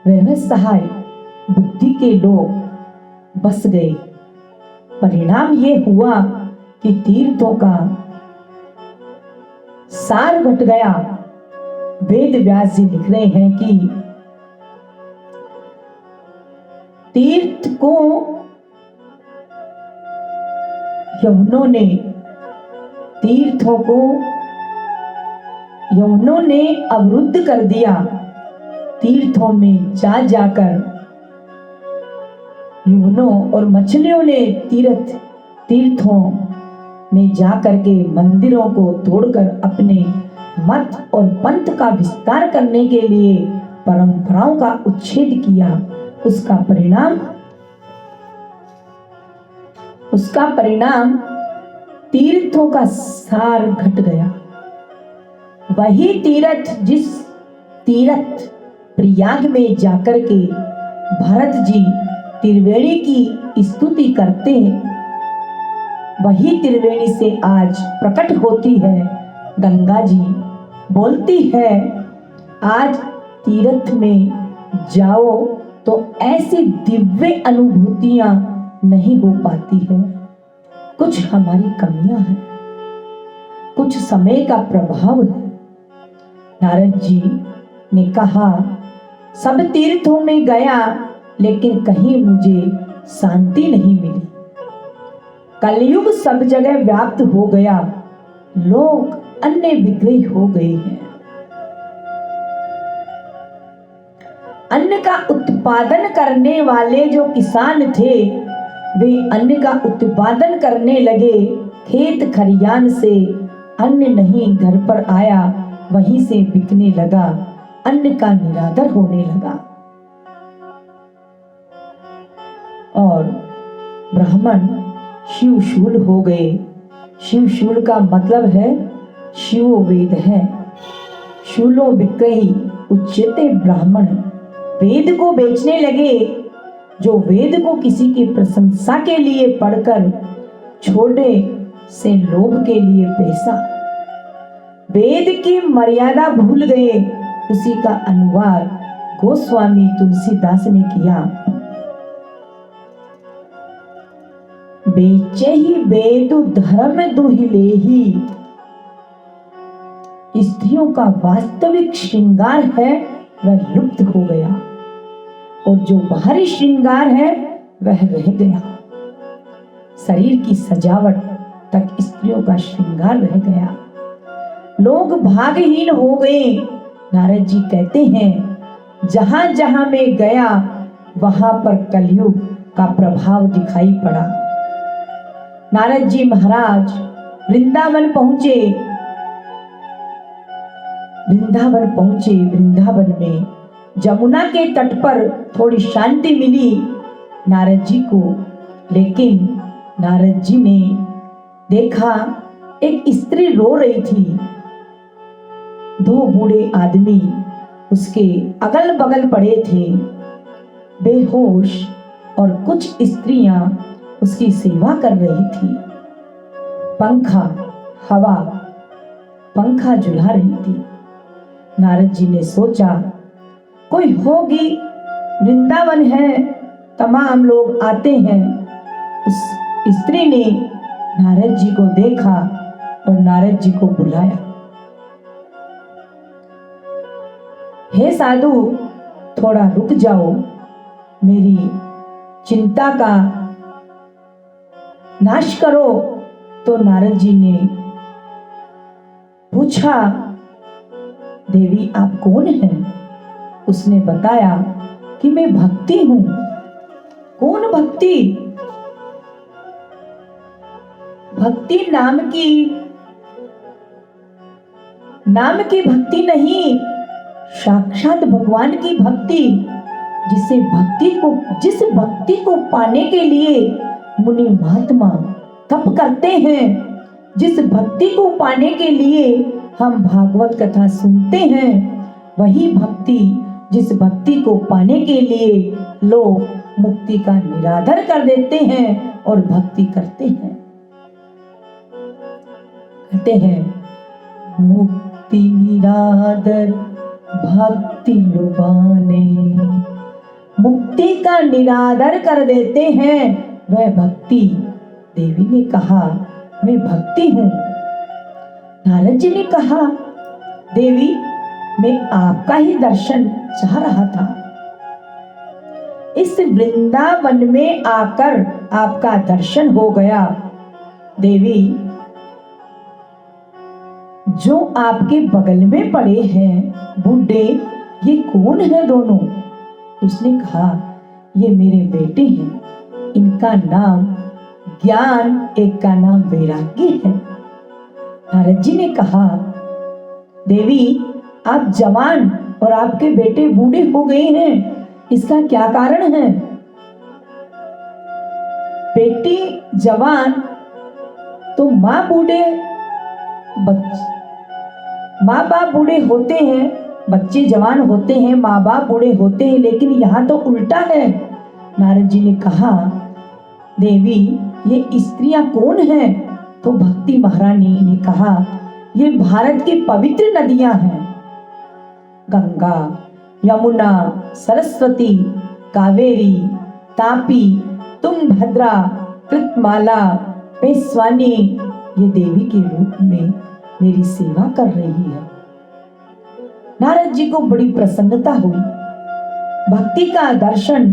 व्यवसाय बुद्धि के लोग बस गए। परिणाम ये हुआ कि तीर्थों का सार घट गया। वेद व्यास जी लिख रहे हैं कि तीर्थ को यमुनों ने, तीर्थों को यमुनों ने अवरुद्ध कर दिया। तीर्थों में जा जाकर यमुनों और मछलियों ने तीर्थों में जाकर के मंदिरों को तोड़कर अपने मत और पंथ का विस्तार करने के लिए परंपराओं का उच्छेद किया। उसका परिणाम तीर्थों का सार घट गया। वही जिस तीर्थ प्रयाग में जाकर के भरत जी त्रिवेणी की स्तुति करते हैं, वही त्रिवेणी से आज प्रकट होती है गंगा जी। बोलती है, आज तीर्थ में जाओ तो ऐसी दिव्य अनुभूतियां नहीं हो पाती है। कुछ हमारी कमियां हैं, कुछ समय का प्रभाव है। नारद जी ने कहा, सब तीर्थों में गया लेकिन कहीं मुझे शांति नहीं मिली। कलयुग सब जगह व्याप्त हो गया, लोग अन्य विग्रह हो गए हैं। अन्न का उत्पादन करने वाले जो किसान थे, वे अन्न का उत्पादन करने लगे। खेत खलियान से अन्न नहीं घर पर आया, वहीं से बिकने लगा। अन्न का निरादर होने लगा और ब्राह्मण शिवशूल हो गए। शिवशूल का मतलब है शिव वेद है। शूलो विक्रही उच्चते ब्राह्मण, वेद को बेचने लगे। जो वेद को किसी की प्रशंसा के लिए पढ़कर छोड़े से लोभ के लिए पैसा, वेद की मर्यादा भूल गए। उसी का अनुवाद गोस्वामी तुलसीदास ने किया। बेचे ही वेद धर्म दुहिलेही, स्त्रियों का वास्तविक श्रृंगार है वह लुप्त हो गया और जो बाहरी श्रृंगार है वह रह गया। शरीर की सजावट तक स्त्रियों का श्रृंगार रह गया। लोग भागहीन हो गए। नारद जी कहते हैं, जहां जहां मैं गया वहां पर कलयुग का प्रभाव दिखाई पड़ा। नारद जी महाराज वृंदावन पहुंचे। वृंदावन में जमुना के तट पर थोड़ी शांति मिली नारद जी को, लेकिन नारद जी ने देखा एक स्त्री रो रही थी। दो बूढ़े आदमी उसके अगल बगल पड़े थे बेहोश, और कुछ स्त्रियां उसकी सेवा कर रही थी। पंखा झुला रही थी। नारद जी ने सोचा, कोई होगी, वृंदावन है, तमाम लोग आते हैं। उस स्त्री ने नारद जी को देखा और नारद जी को बुलाया। हे साधु, थोड़ा रुक जाओ, मेरी चिंता का नाश करो। तो नारद जी ने पूछा, देवी आप कौन हैं? उसने बताया कि मैं भक्ति हूं। कौन भक्ति? भक्ति नाम की भक्ति नहीं, साक्षात भगवान की भक्ति। जिस भक्ति को पाने के लिए मुनि महात्मा तप करते हैं, जिस भक्ति को पाने के लिए हम भागवत कथा सुनते हैं, वही भक्ति, जिस भक्ति को पाने के लिए लोग मुक्ति का निरादर कर देते हैं और भक्ति करते हैं। कहते हैं, मुक्ति निरादर भक्ति लुभाने, मुक्ति का निरादर कर देते हैं वह भक्ति। देवी ने कहा, मैं भक्ति हूं। नारद जी ने कहा, देवी मैं आपका ही दर्शन चाह रहा था। इस वृंदावन में आकर आपका दर्शन हो गया। देवी, जो आपके बगल में पड़े हैं बूढ़े, ये कौन है दोनों? उसने कहा, ये मेरे बेटे हैं, इनका नाम ज्ञान, एक का नाम वैराग्य है। नारद जी ने कहा, देवी आप जवान और आपके बेटे बूढ़े हो गए हैं, इसका क्या कारण है? बेटी जवान तो माँ बाप बूढ़े होते हैं, बच्चे जवान होते हैं, माँ बाप बूढ़े होते हैं, लेकिन यहाँ तो उल्टा है। नारद जी ने कहा, देवी ये स्त्रियां कौन हैं? तो भक्ति महारानी ने कहा, ये भारत की पवित्र नदियां हैं, गंगा, यमुना, सरस्वती, कावेरी, तापी, तुंगभद्रा, कृतमाला, पेशवानी, ये देवी के रूप में मेरी सेवा कर रही है। नारद जी को बड़ी प्रसन्नता हुई। भक्ति का दर्शन,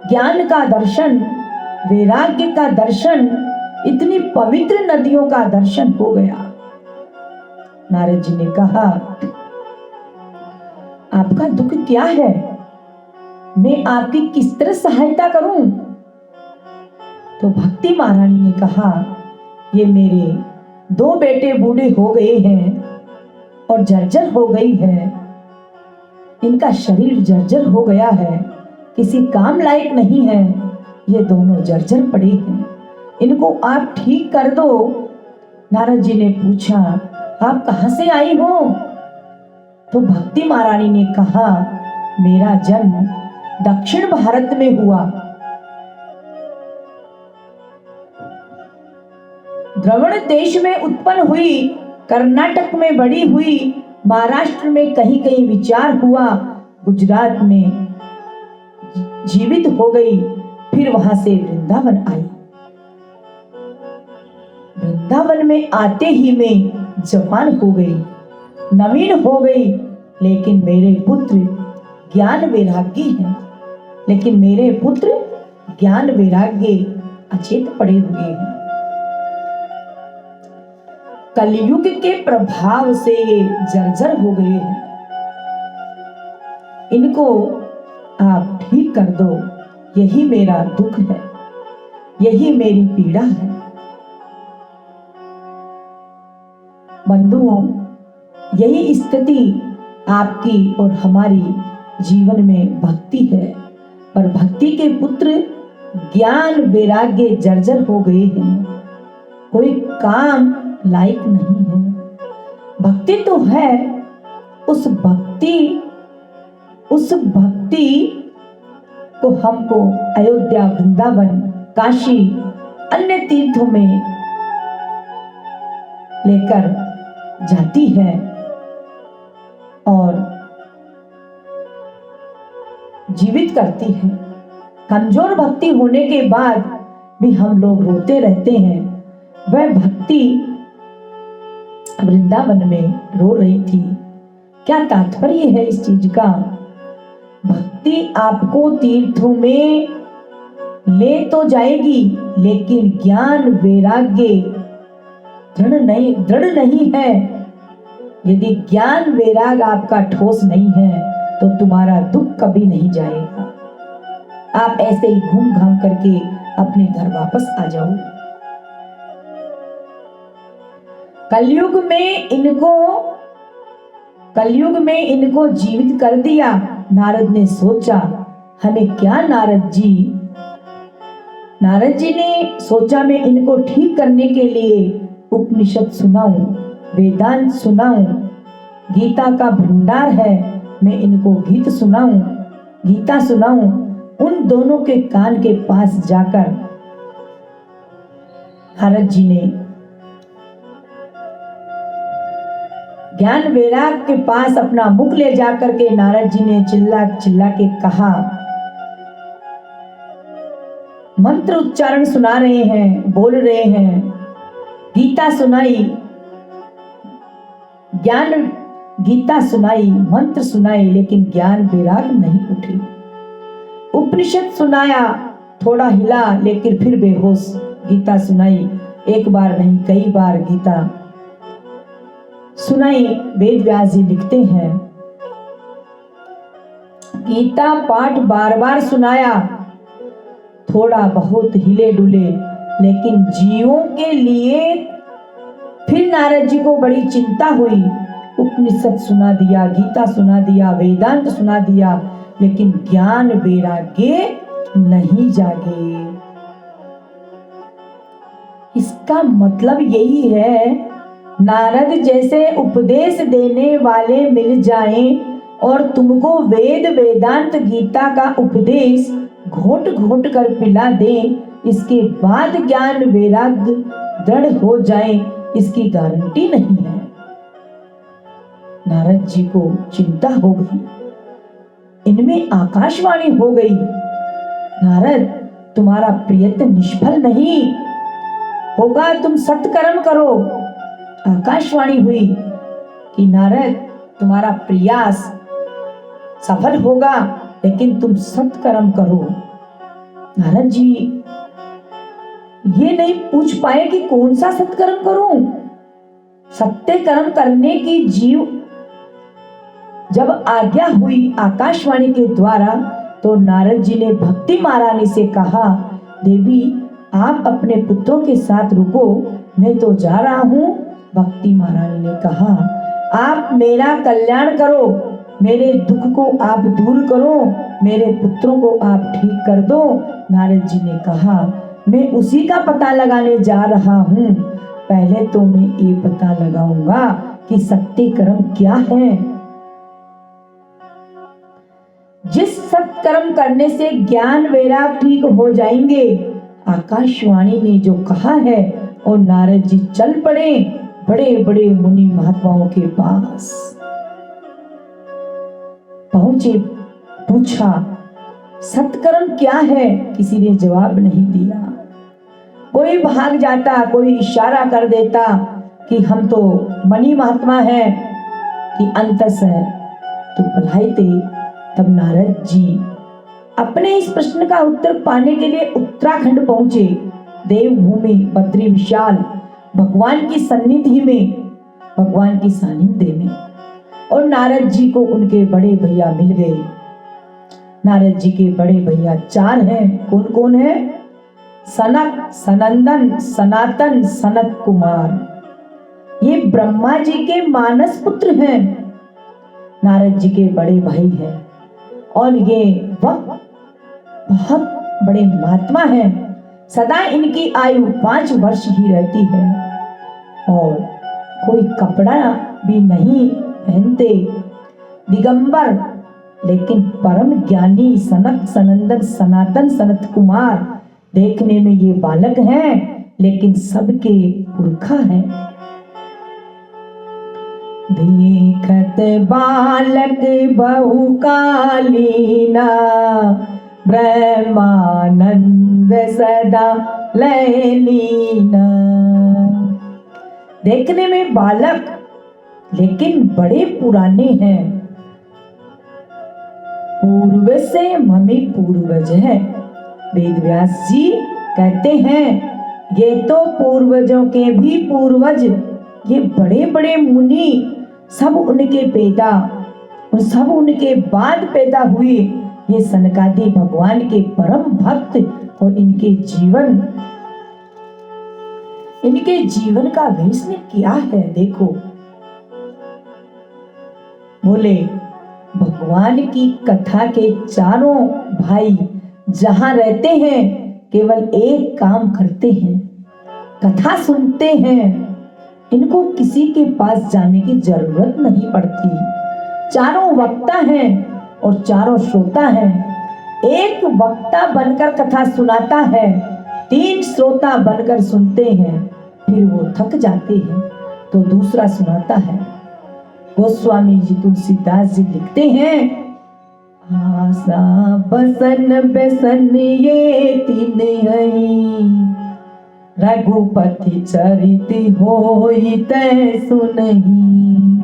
ज्ञान का दर्शन, वैराग्य का दर्शन, इतनी पवित्र नदियों का दर्शन हो गया। नारद जी ने कहा, आपका दुख क्या है? मैं आपकी किस तरह सहायता करूं? तो भक्ति महारानी ने कहा, ये मेरे 2 बेटे बूढ़े हो गए हैं और जर्जर हो गई है, इनका शरीर जर्जर हो गया है, किसी काम लायक नहीं है, ये दोनों जर्जर पड़े हैं, इनको आप ठीक कर दो। नारद जी ने पूछा, आप कहां से आई हो? तो भक्ति महारानी ने कहा, मेरा जन्म दक्षिण भारत में हुआ, द्रविड़ देश में उत्पन्न हुई, कर्नाटक में बड़ी हुई, महाराष्ट्र में कहीं कहीं विचार हुआ, गुजरात में जीवित हो गई, फिर वहां से वृंदावन आई। वृंदावन में आते ही मैं जवान हो गई, नवीन हो गई, लेकिन मेरे पुत्र ज्ञान वैराग्य हैं, लेकिन मेरे पुत्र ज्ञान वैराग्य अचेत पड़े हुए हैं। कलयुग के प्रभाव से ये जर्जर हो गए हैं, इनको आप ठीक कर दो, यही मेरा दुख है, यही मेरी पीड़ा है। बंधुओं, यही स्थिति आपकी और हमारी जीवन में भक्ति है, पर भक्ति के पुत्र ज्ञान वैराग्य जर्जर हो गए हैं, कोई काम लायक नहीं है। भक्ति तो है, उस भक्ति को हमको अयोध्या, वृंदावन, काशी, अन्य तीर्थों में लेकर जाती है और जीवित करती है। कमजोर भक्ति होने के बाद भी हम लोग रोते रहते हैं। वह भक्ति वृंदावन में रो रही थी। क्या तात्पर्य है इस चीज का? भक्ति आपको तीर्थों में ले तो जाएगी, लेकिन ज्ञान वैराग्य दृढ़ नहीं है। यदि ज्ञान वैराग आपका ठोस नहीं है तो तुम्हारा दुख कभी नहीं जाएगा। आप ऐसे ही घूम घाम करके अपने घर वापस आ जाओ। कलयुग में इनको जीवित कर दिया। नारद ने सोचा, हमें क्या नारद जी ने सोचा, मैं इनको ठीक करने के लिए उपनिषद सुनाऊं, वेदांत सुनाऊं, गीता का भंडार है, मैं इनको गीता सुनाऊं। उन दोनों के कान के पास जाकर नारद जी ने ज्ञान वैराग के पास अपना मुख ले जाकर के नारद जी ने चिल्ला के कहा, मंत्र उच्चारण सुना रहे हैं, बोल रहे हैं, गीता सुनाई, गीता सुनाई, मंत्र सुनाई, लेकिन ज्ञान वैराग नहीं उठी। उपनिषद सुनाया, थोड़ा हिला, लेकिन फिर बेहोश। गीता सुनाई, एक बार नहीं कई बार गीता सुनाई। वेद व्यास जी लिखते हैं, गीता पाठ बार बार सुनाया, थोड़ा बहुत हिले डुले, लेकिन जीवों के लिए फिर नारद जी को बड़ी चिंता हुई। उपनिषद सुना दिया, गीता सुना दिया, वेदांत सुना दिया, लेकिन ज्ञान वैराग्य नहीं जागे। इसका मतलब यही है, नारद जैसे उपदेश देने वाले मिल जाएं और तुमको वेद वेदांत गीता का उपदेश घोट घोट कर पिला दें, इसके बाद ज्ञान वैराग्य दृढ़ हो जाए, इसकी गारंटी नहीं है। नारद जी को चिंता हो गई, इनमें आकाशवाणी हो गई, नारद तुम्हारा प्रयत्न निष्फल नहीं होगा, तुम सत्कर्म करो। आकाशवाणी हुई कि नारद तुम्हारा प्रयास सफल होगा, लेकिन तुम सत्कर्म करो। नारद जी ये नहीं पूछ पाए कि कौन सा सत्कर्म करूं। सत्य कर्म करने की जीव जब आज्ञा हुई आकाशवाणी के द्वारा, तो नारद जी ने भक्ति महारानी से कहा, देवी आप अपने पुत्रों के साथ रुको, मैं तो जा रहा हूँ। भक्ति महारानी ने कहा, आप मेरा कल्याण करो, मेरे दुख को आप दूर करो, मेरे पुत्रों को आप ठीक कर दो। नारद जी ने कहा, मैं उसी का पता लगाने जा रहा हूँ। पहले तो मैं ये पता लगाऊंगा कि सत्य कर्म क्या है। जिस सत्कर्म करने से ज्ञान वैराग ठीक हो जाएंगे, आकाशवाणी ने जो कहा है, और नारद जी चल पड़े बड़े बड़े मुनि महात्माओं के पास पहुंचे। पूछा सत्कर्म क्या है, किसी ने जवाब नहीं दिया। कोई भाग जाता, कोई इशारा कर देता कि हम तो मनी महात्मा हैं, कि अंतस है तो भलाइते। तब नारद जी अपने इस प्रश्न का उत्तर पाने के लिए उत्तराखंड पहुंचे। देवभूमि बद्री विशाल, भगवान की सन्निधि में, भगवान की सानिध्य में, और नारद जी को उनके बड़े भैया मिल गए। नारद जी के बड़े भैया 4 हैं। कौन कौन है? सनक, सनंदन, सनातन, सनत कुमार। ये ब्रह्मा जी के मानस पुत्र हैं, नारद जी के बड़े भाई हैं, और ये बहुत बड़े महात्मा हैं। सदा इनकी आयु 5 वर्ष ही रहती है, और कोई कपड़ा भी नहीं पहनते, दिगंबर, लेकिन परम ज्ञानी सनक, सनंदन, सनातन, सनत कुमार। देखने में ये बालक हैं, लेकिन सबके पुरखा हैं। देखत बालक बहुकालीना, ब्रह्मानंद सदा लयलीना। देखने में बालक, लेकिन बड़े पुराने हैं। पूर्व से मम्मी पूर्वज है। वेद व्यास जी कहते हैं, ये तो पूर्वजों के भी पूर्वज, ये बड़े बड़े मुनि, सब उनके पैदा और सब उनके बाद पैदा हुए। ये सनकादि भगवान के परम भक्त, और इनके जीवन का वेश में क्या है देखो। बोले भगवान की कथा के चारों भाई जहां रहते हैं, केवल एक काम करते हैं, कथा सुनते हैं। इनको किसी के पास जाने की जरूरत नहीं पड़ती। चारों वक्ता हैं और चारों श्रोता हैं। एक वक्ता बनकर कथा सुनाता है, 3 श्रोता बनकर सुनते हैं, फिर वो थक जाते हैं तो दूसरा सुनाता है। गोस्वामी जी तुलसीदास जी लिखते हैं, आशा बसन बेसन ये 3 हई, रघुपति चरित होई तै सुनहि।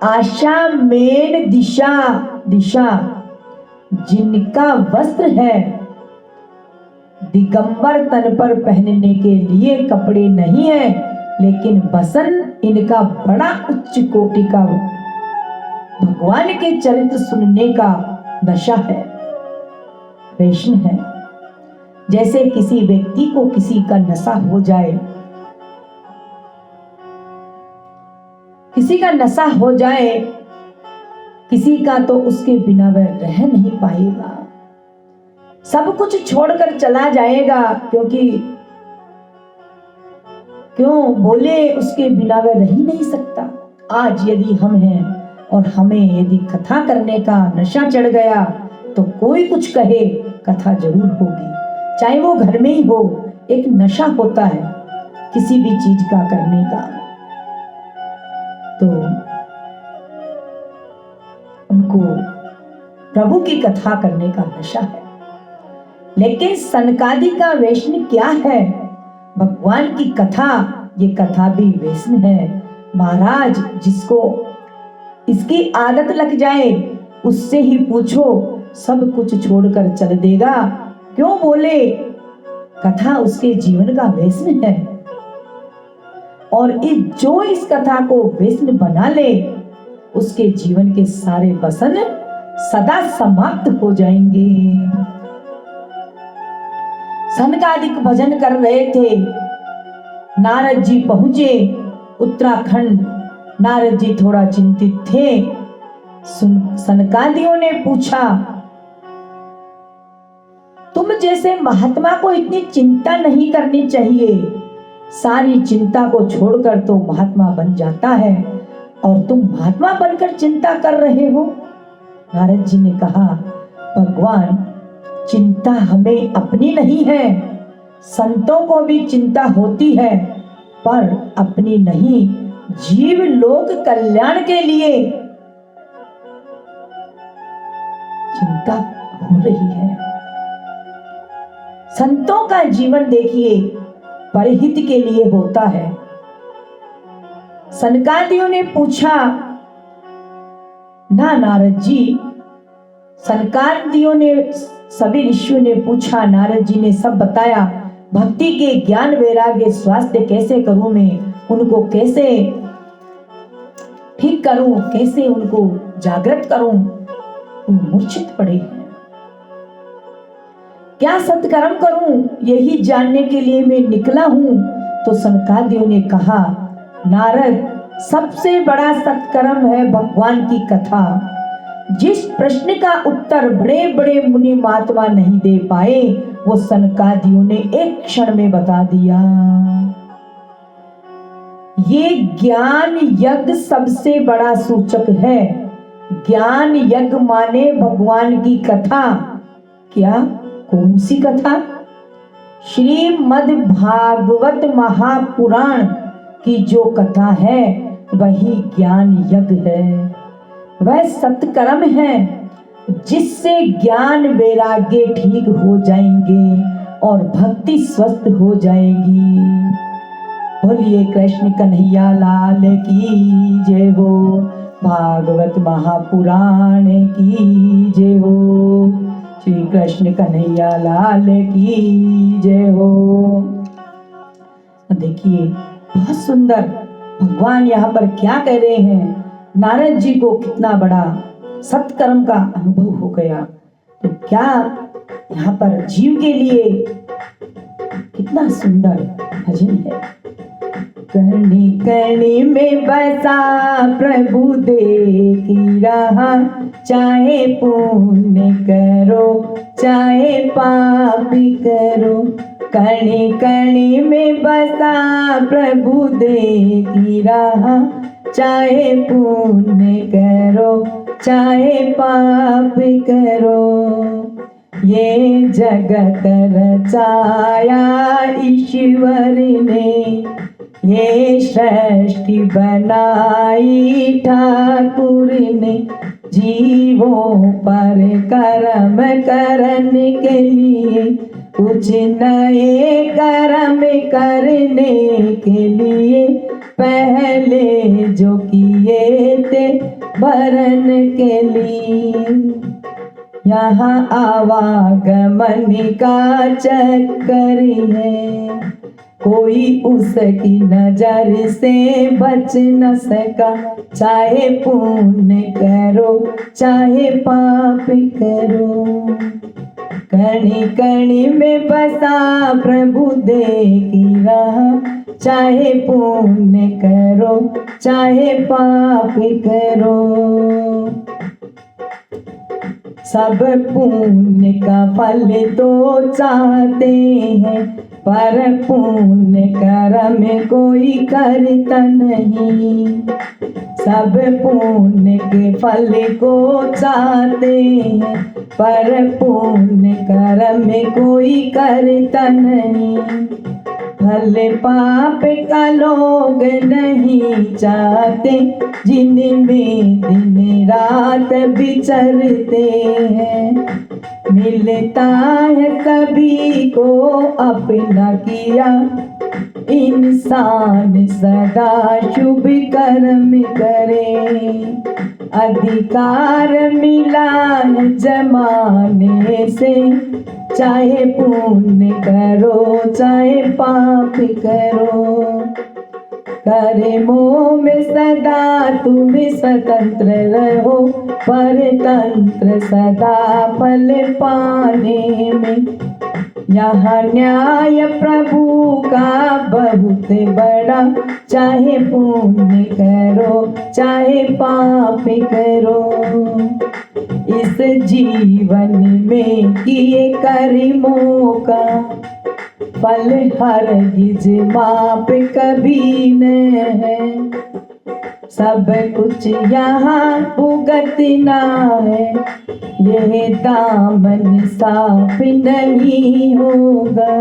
आशा मेन दिशा जिनका वस्त्र है, दिगंबर तन पर पहनने के लिए कपड़े नहीं है, लेकिन बसन इनका बड़ा उच्च कोटि का भगवान के चरित्र सुनने का नशा है, वैष्णव है। जैसे किसी व्यक्ति को किसी का नशा हो जाए, किसी का नशा हो जाए किसी का, तो उसके बिना वह रह नहीं पाएगा, सब कुछ छोड़कर चला जाएगा, क्यों बोले उसके बिना वह रह ही नहीं सकता। आज यदि हम हैं और हमें यदि कथा करने का नशा चढ़ गया तो कोई कुछ कहे, कथा जरूर होगी, चाहे वो घर में ही हो। एक नशा होता है किसी भी चीज का करने का, तो उनको प्रभु की कथा करने का नशा है। लेकिन सनकादि का वैष्णव क्या है? भगवान की कथा, ये कथा भी वैष्णव है। महाराज जिसको इसकी आदत लग जाए उससे ही पूछो, सब कुछ छोड़कर चल देगा। क्यों बोले? कथा उसके जीवन का वैष्णव है। और जो इस कथा को वैष्णव बना ले, उसके जीवन के सारे बसन सदा समाप्त हो जाएंगे। सनकादिक भजन कर रहे थे, नारद जी पहुंचे उत्तराखंड। नारद जी थोड़ा चिंतित थे। सनकादियों ने पूछा, तुम जैसे महात्मा को इतनी चिंता नहीं करनी चाहिए, सारी चिंता को छोड़कर तो महात्मा बन जाता है, और तुम महात्मा बनकर चिंता कर रहे हो। नारद जी ने कहा, भगवान चिंता हमें अपनी नहीं है, संतों को भी चिंता होती है, पर अपनी नहीं, जीव लोक कल्याण के लिए चिंता हो रही है। संतों का जीवन देखिए परहित के लिए होता है। सनकादियों ने पूछा, ना नारद जी, सनकादियों ने, सभी ऋषियों ने पूछा, नारद जी ने सब बताया। भक्ति के ज्ञान वैराग्य स्वास्थ्य कैसे करूं मैं, उनको कैसे ठीक करूं, कैसे उनको जागृत करूं, मूर्छित पड़े हैं। क्या सत्कर्म करूं, यही जानने के लिए मैं निकला हूं। तो सनकादियों ने कहा, नारद सबसे बड़ा सत्कर्म है भगवान की कथा। जिस प्रश्न का उत्तर बड़े बड़े मुनि महात्मा नहीं दे पाए, वो सनकादियों ने एक क्षण में बता दिया। ये ज्ञान यज्ञ सबसे बड़ा सूचक है। ज्ञान यज्ञ माने भगवान की कथा। क्या? कौन सी कथा? श्रीमद् भागवत महापुराण की जो कथा है वही ज्ञान यज्ञ है। वह सत्कर्म है जिससे ज्ञान वैराग्य ठीक हो जाएंगे और भक्ति स्वस्थ हो जाएगी। बोलिए कृष्ण कन्हैया लाल की जय हो, भागवत महापुराण की जय हो, श्री कृष्ण कन्हैया लाल की जय हो। देखिए बहुत सुंदर भगवान यहाँ पर क्या कह रहे हैं। नारद जी को कितना बड़ा सत्कर्म का अनुभव हो गया, तो क्या यहाँ पर जीव के लिए कितना सुंदर भजन है। कणी कणी में बसा प्रभु देखी रहा, चाहे पुण्य करो चाहे पाप करो। कणी कणी में बसा प्रभु देखी रहा, चाहे पुण्य करो चाहे पाप करो। ये जगत रचाया ईश्वर ने, ये सृष्टि बनाई ठाकुर ने। जीवों पर कर्म करने के लिए, कुछ नए कर्म करने के लिए, पहले जो किए थे भरन के लिए। यहाँ आवागमन का चक्कर है, कोई उसकी नजर से बच न सका। चाहे पुण्य करो चाहे पाप करो, कणी कणी में बसा प्रभु देखी रहा। चाहे पुण्य करो चाहे पाप करो, सब पुण्य का फल तो चाहते हैं, पर पुण्य कर्म कोई करता नहीं। सब पुण्य के फल को चाहते हैं, पर पुण्य कर्म कोई करता नहीं। फल पाप का लोग नहीं चाहते, जिनमें दिन रात विचरते हैं। मिलता है सभी को अपना किया, इंसान सदा शुभ कर्म करे। अधिकार मिला है जमाने से, चाहे पुण्य करो चाहे पाप करो। कर्मों में सदा तुम स्वतंत्र रहो, परतंत्र सदा फल पाने में। यहाँ न्याय प्रभु का बहुत बड़ा, चाहे पुण्य करो चाहे पाप करो। इस जीवन में किए कर्मों का फल हरगिज माप कभी न है। सब कुछ यहाँ भुगतना है, यह दामन साफ नहीं होगा।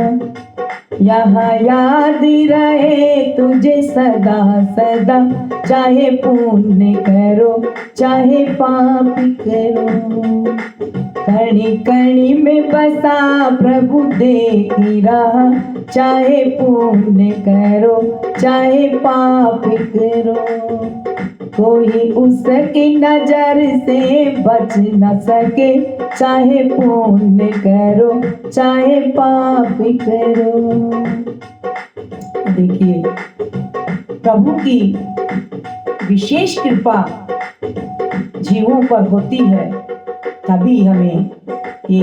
यहाँ याद रहे तुझे सदा सदा, चाहे पुण्य करो चाहे पाप करो। कणी कणी में बसा प्रभु देखी रहा, चाहे पुण्य करो चाहे पाप करो। कोई उसकी नजर से बच न सके, चाहे पुण्य करो चाहे पाप करो। देखिए, प्रभु की विशेष कृपा जीवों पर होती है, तभी हमें ये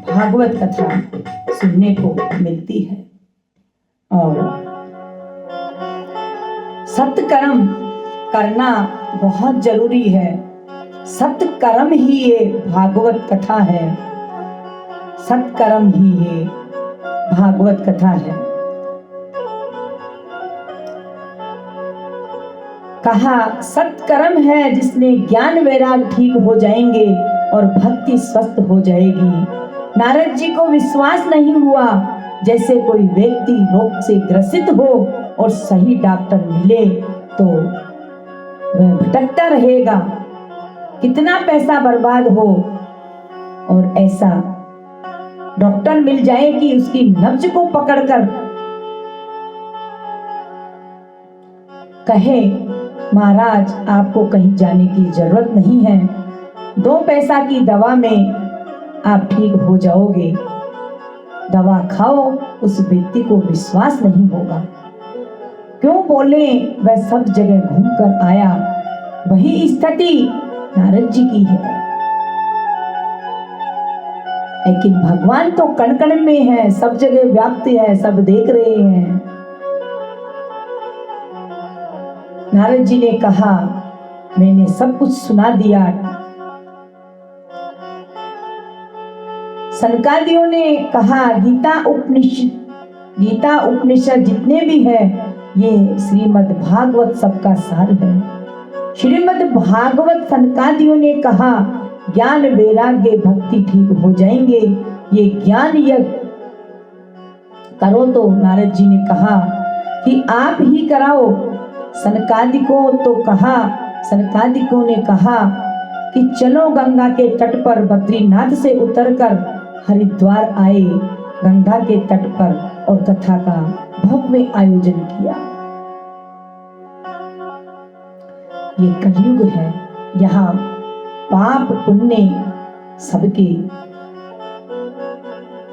भागवत कथा सुनने को मिलती है। और सत्कर्म करना बहुत जरूरी है। सत्कर्म ही ये भागवत कथा है, सत्कर्म ही ये भागवत कथा है। कहा सत्कर्म है जिसने ज्ञान वैराग ठीक हो जाएंगे और भक्ति स्वस्थ हो जाएगी। नारद जी को विश्वास नहीं हुआ, जैसे कोई व्यक्ति रोग से ग्रसित हो और सही डॉक्टर मिले तो वह भटकता रहेगा, कितना पैसा बर्बाद हो, और ऐसा डॉक्टर मिल जाए कि उसकी नब्ज को पकड़कर कहे महाराज आपको कहीं जाने की जरूरत नहीं है, 2 पैसा की दवा में आप ठीक हो जाओगे। दवा खाओ, उस व्यक्ति को विश्वास नहीं होगा। क्यों बोले, वह सब जगह घूमकर आया, वही स्थिति नारद जी की है। लेकिन भगवान तो कण कण में है, सब जगह व्याप्त है, सब देख रहे हैं। नारद जी ने कहा मैंने सब कुछ सुना दिया। सनकादियों ने कहा गीता उपनिषद जितने भी है ये श्रीमद् भागवत सबका सार है। श्रीमद् भागवत सनकादियों ने कहा ज्ञान वैराग्य भक्ति ठीक हो जाएंगे, ये ज्ञान यज्ञ करो। तो नारद जी ने कहा कि आप ही कराओ। सनकादिकों ने कहा कि चलो गंगा के तट पर, बद्रीनाथ से उतरकर हरिद्वार आए, गंगा के तट पर, और कथा का भव्य आयोजन किया। ये कलयुग है, यहाँ पाप पुण्य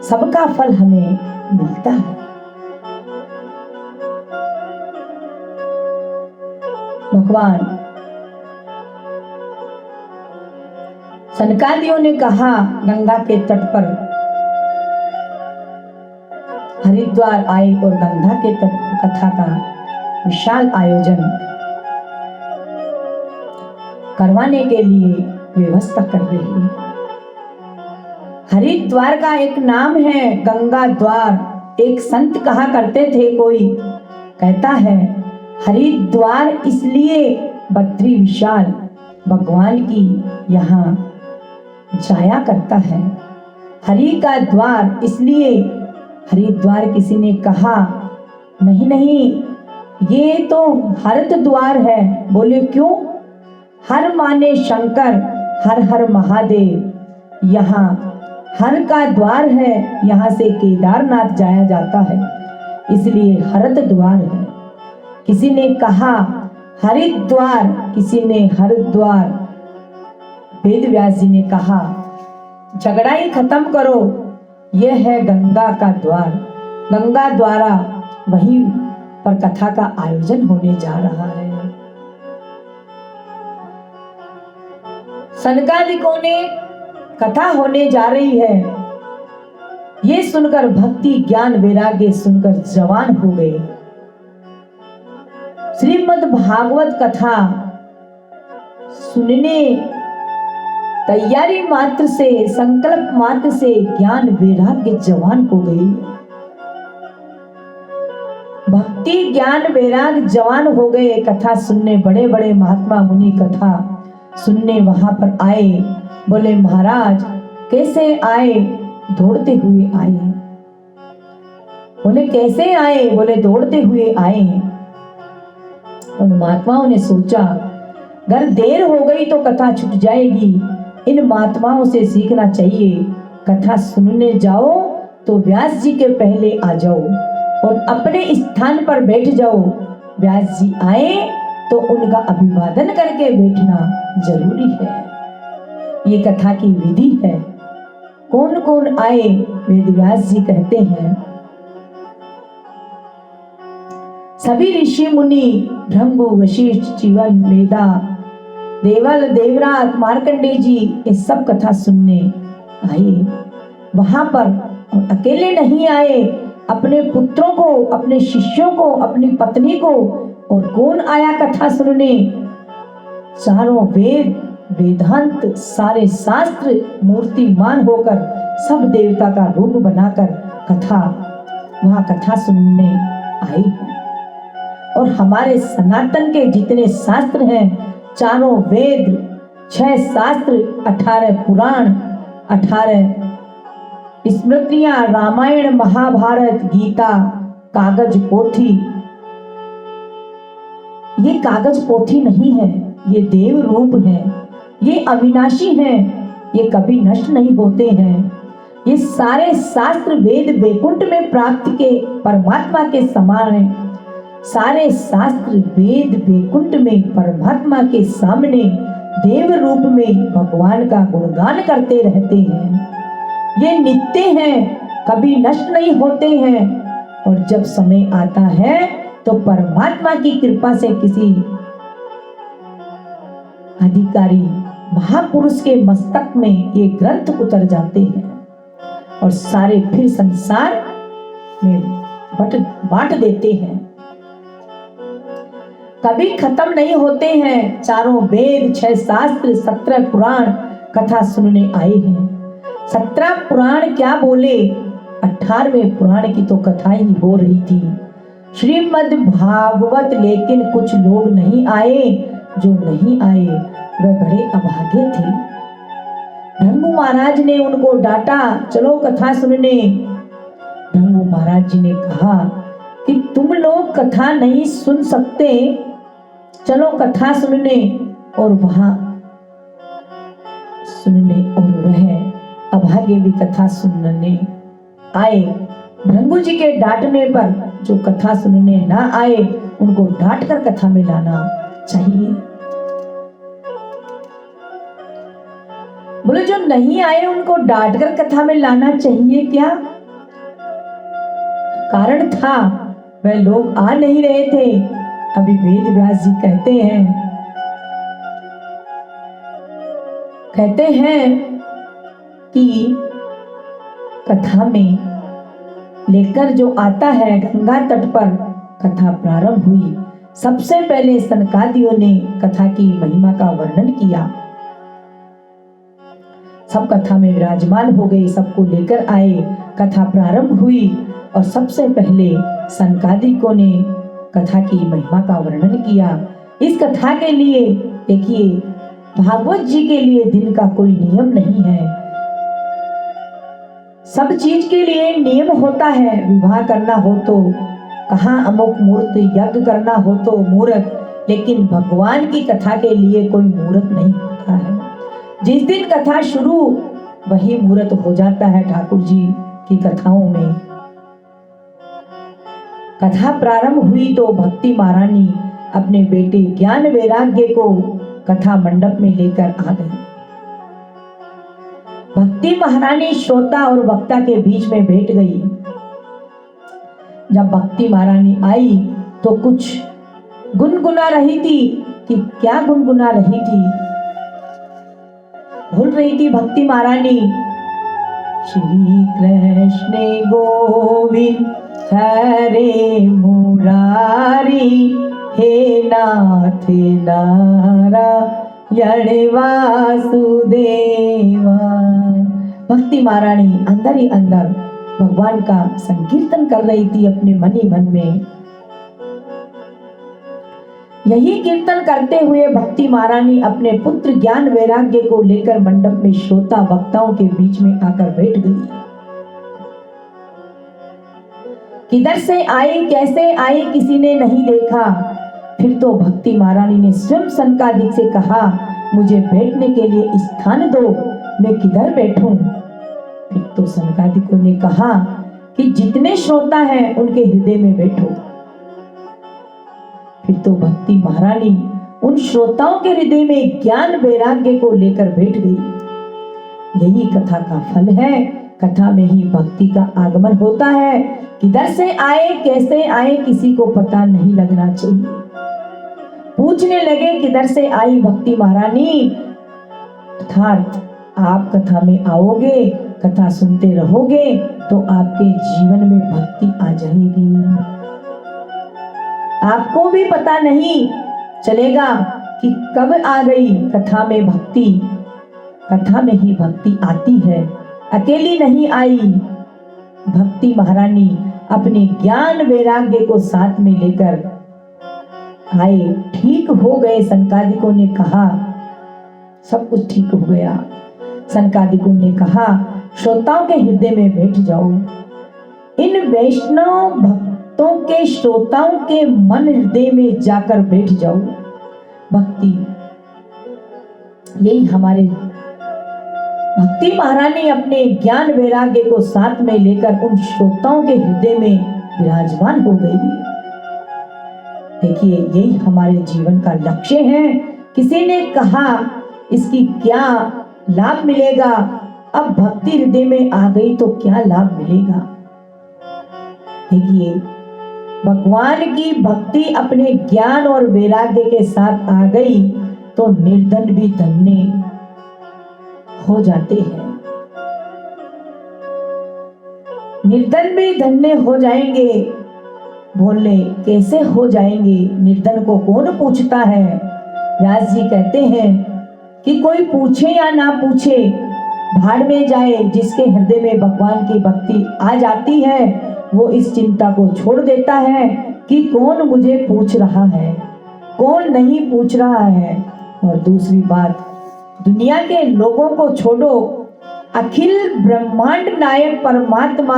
सबका फल हमें मिलता है। भगवान सनकादियों ने कहा, गंगा के तट पर हरिद्वार आए और गंगा के तट पर कथा का विशाल आयोजन करवाने के लिए व्यवस्था कर रही है। हरिद्वार का एक नाम है गंगा द्वार। एक संत कहा करते थे, कोई कहता है हरिद्वार इसलिए बद्री विशाल भगवान की यहाँ जाया करता है। हरि का द्वार इसलिए हरिद्वार। किसी ने कहा नहीं, ये तो हरत द्वार है। बोले क्यों? हर माने शंकर, हर हर महादेव। यहाँ हर का द्वार है, यहाँ से केदारनाथ जाया जाता है, इसलिए हरत द्वार है। किसी ने कहा हरिद्वार, किसी ने हरिद्वार। वेद व्यास जी ने कहा झगड़ा ही खत्म करो, यह है गंगा का द्वार। गंगा द्वारा वहीं पर कथा का आयोजन होने जा रहा है। सनकादिकों ने कथा होने जा रही है, ये सुनकर भक्ति ज्ञान वैराग्य सुनकर जवान हो गए। श्रीमद् भागवत कथा सुनने तैयारी मात्र से, संकल्प मात्र से ज्ञान वैराग्य जवान हो गई। भक्ति ज्ञान वैराग्य जवान हो गए। कथा सुनने बड़े बड़े महात्मा मुनि कथा सुनने वहां पर आए। बोले महाराज कैसे आए? दौड़ते हुए आए। बोले कैसे आए? बोले दौड़ते हुए आए। उन महात्माओं ने सोचा अगर देर हो गई तो कथा छूट जाएगी, इन महात्माओं से सीखना चाहिए। कथा सुनने जाओ तो व्यास जी के पहले आ जाओ और अपने स्थान पर बैठ जाओ। व्यास जी आए तो उनका अभिवादन करके बैठना जरूरी है। ये कथा की विधि है। कौन कौन आए? वेद व्यास जी कहते हैं सभी ऋषि मुनि, भृंगु, वशिष्ठ, च्यवन, मेधा, देवल, देवराज, मार्कंडेय जी, ये सब कथा सुनने आए वहां पर। और अकेले नहीं आए, अपने पुत्रों को, अपने शिष्यों को, अपनी पत्नी को। और कौन आया कथा सुनने? चारों वेद, वेदांत, सारे शास्त्र मूर्तिमान होकर सब देवता का रूप बनाकर कथा वहां कथा सुनने आई है। और हमारे सनातन के जितने शास्त्र हैं, चारों वेद, 6 शास्त्र, 18 पुराण, 18 स्मृतियां, रामायण, महाभारत, गीता, कागज पोथी। ये कागज पोथी नहीं है, ये देव रूप है, ये अविनाशी हैं, ये कभी नष्ट नहीं होते हैं। ये सारे शास्त्र वेद वैकुंठ में प्राप्ति के परमात्मा के समान है। सारे शास्त्र वेद वैकुंठ में परमात्मा के सामने देव रूप में भगवान का गुणगान करते रहते हैं। ये नित्य हैं, कभी नष्ट नहीं होते हैं। और जब समय आता है तो परमात्मा की कृपा से किसी अधिकारी महापुरुष के मस्तक में ये ग्रंथ उतर जाते हैं और सारे फिर संसार में बांट देते हैं। कभी खत्म नहीं होते हैं। चारों वेद, 6 शास्त्र, 17 पुराण कथा सुनने आए हैं। 17 पुराण क्या बोले, 18वें पुराण की तो कथा ही हो रही थी, श्रीमद् भागवत। लेकिन कुछ लोग नहीं आए। जो नहीं आए वे बड़े अभागे थे। भृंगु महाराज ने उनको डांटा, चलो कथा सुनने। भृंगु महाराज जी ने कहा कि तुम लोग कथा नहीं सुन सकते, चलो कथा सुनने। और वहां सुनने और वह अभागे भी कथा सुनने आए। भृंगु जी के डांटने पर जो कथा सुनने ना आए उनको डांट कर कथा में लाना चाहिए। बोले जो नहीं आए उनको डांट कर कथा में लाना चाहिए क्या? कारण था वह लोग आ नहीं रहे थे। अभी वेद व्यास जी कहते हैं कि कथा में लेकर जो आता है, गंगा तट पर कथा प्रारंभ हुई। सबसे पहले सनकादियों ने कथा की महिमा का वर्णन किया। सब कथा में विराजमान हो गए, सबको लेकर आए, कथा प्रारंभ हुई और सबसे पहले सनकादिकों ने कथा की महिमा का वर्णन किया। इस कथा के लिए देखिए, भागवत जी के लिए दिन का कोई नियम नहीं है। सब चीज के लिए नियम होता है। विवाह करना हो तो कहाँ अमुक मुहूर्त, यज्ञ करना हो तो मुहूर्त, लेकिन भगवान की कथा के लिए कोई मुहूर्त नहीं होता है। जिस दिन कथा शुरू वही मुहूर्त हो जाता है। ठाकुर जी की कथाओं में कथा प्रारंभ हुई तो भक्ति महारानी अपने बेटे ज्ञान वैराग्य को कथा मंडप में लेकर आ गई। भक्ति महारानी श्रोता और वक्ता के बीच में बैठ गई। जब भक्ति महारानी आई तो कुछ गुनगुना रही थी। कि क्या गुनगुना रही थी? बोल रही थी भक्ति महारानी, श्री कृष्ण गोविंद हरे मुरारी, हे नाथ नारायण वासुदेवा। भक्ति महारानी अंदर ही अंदर भगवान का संकीर्तन कर रही थी अपने मन ही मन में। यही कीर्तन करते हुए भक्ति महारानी अपने पुत्र ज्ञान वैराग्य को लेकर मंडप में श्रोता वक्ताओं के बीच में आकर बैठ गई। किधर से आए, कैसे आए, किसी ने नहीं देखा। फिर तो भक्ति महारानी ने स्वयं सनकादिक से कहा, मुझे बैठने के लिए स्थान दो, मैं किधर बैठूं? फिर तो सनकादिकों ने कहा कि जितने श्रोता हैं उनके हृदय में बैठो। फिर तो भक्ति महारानी उन श्रोताओं के हृदय में ज्ञान वैराग्य को लेकर बैठ गई। यही कथा का फल है। कथा में ही भक्ति का आगमन होता है। किधर से आए, कैसे आए, किसी को पता नहीं लगना चाहिए। पूछने लगे किधर से आई भक्ति महारानी, अर्थात आप कथा में आओगे, कथा सुनते रहोगे तो आपके जीवन में भक्ति आ जाएगी। आपको भी पता नहीं चलेगा कि कब आ गई कथा में भक्ति। कथा में ही भक्ति आती है, अकेली नहीं आई। भक्ति महारानी अपने ज्ञान वैराग्य को साथ में लेकर आए। ठीक हो गए। सनकादिकों ने कहा, सब कुछ ठीक हो गया। सनकादिकों ने कहा, श्रोताओं के हृदय में बैठ जाओ। इन वैष्णव भक्तों के, श्रोताओं के मन हृदय में जाकर बैठ जाओ। भक्ति, यही हमारे भक्ति महारानी अपने ज्ञान वैराग्य को साथ में लेकर उन श्रोताओं के हृदय में विराजमान हो गई। देखिए, यही हमारे जीवन का लक्ष्य है। किसी ने कहा इसकी क्या लाभ मिलेगा? अब भक्ति हृदय में आ गई तो क्या लाभ मिलेगा? देखिए, भगवान की भक्ति अपने ज्ञान और वैराग्य के साथ आ गई तो निर्धन भी धन्य हो जाते हैं। निर्धन भी धन्य हो जाएंगे। बोले कैसे हो जाएंगे? निर्धन को कौन पूछता है? व्यास जी कहते हैं कि कोई पूछे या ना पूछे, भाड़ में जाए। जिसके हृदय में भगवान की भक्ति आ जाती है वो इस चिंता को छोड़ देता है कि कौन मुझे पूछ रहा है, कौन नहीं पूछ रहा है। और दूसरी बात, दुनिया के लोगों को छोड़ो, अखिल ब्रह्मांड नायक परमात्मा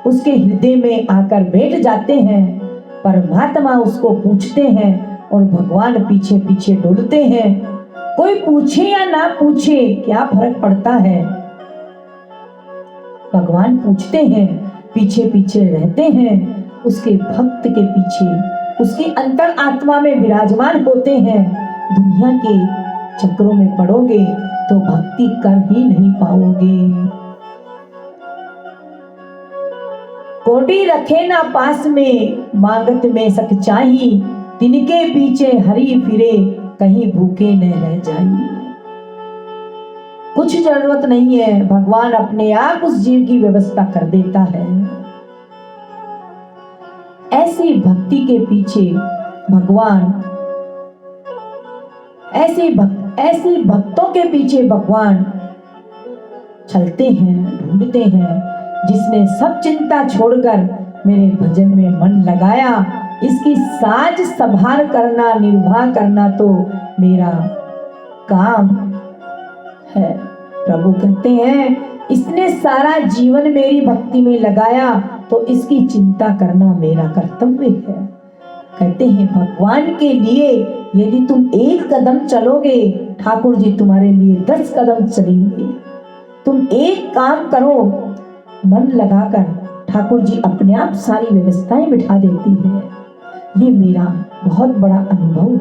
उसके हृदय में आकर बैठ जाते हैं। परमात्मा उसको पूछते हैं और भगवान पीछे पीछे डोलते हैं। कोई पूछे या ना पूछे क्या फर्क पड़ता है? भगवान पूछते हैं, पीछे पीछे रहते हैं, उसके भक्त के पीछे, उसकी अंतर आत्मा में विराजमान होते हैं। दुनिया के चक्रों में पड़ोगे तो भक्ति कर ही नहीं पाओगे। कोटि रखे ना पास में, मांगत में सच्चाई, तिनके पीछे हरी फिरे, कहीं भूखे न रह जाइए। कुछ जरूरत नहीं है, भगवान अपने आप उस जीव की व्यवस्था कर देता है। ऐसी भक्ति के पीछे भगवान, ऐसे भक्तों के पीछे भगवान चलते हैं, ढूंढते हैं, जिसने सब चिंता छोड़कर मेरे भजन में मन लगाया। इसकी साज संभाल करना, निर्वाह करना तो मेरा काम है। प्रभु कहते हैं, इसने सारा जीवन मेरी भक्ति में लगाया, तो इसकी चिंता करना मेरा कर्तव्य है। कहते हैं, भगवान के लिए यदि तुम एक कदम चलोगे, ठाकुर जी तुम्हारे लिए 10 कदम चलेंगे। तुम एक काम करो मन लगाकर, ठाकुर जी अपने आप सारी व्यवस्थाएं बिठा देती है। ये मेरा बहुत बड़ा अनुभव है।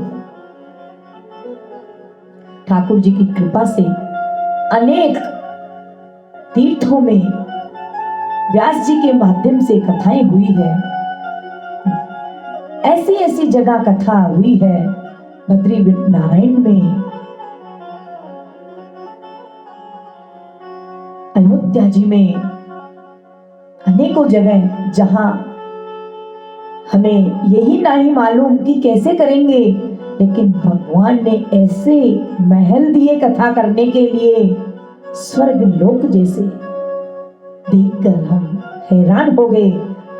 ठाकुर जी की कृपा से अनेक तीर्थों में व्यास जी के माध्यम से कथाएं हुई है। ऐसी ऐसी जगह कथा हुई है, बद्री नारायण में, अयोध्या जी में, अनेकों जगह जहां हमें यही नहीं मालूम कि कैसे करेंगे, लेकिन भगवान ने ऐसे महल दिए कथा करने के लिए, स्वर्ग लोक जैसे। देखकर हम हैरान हो गए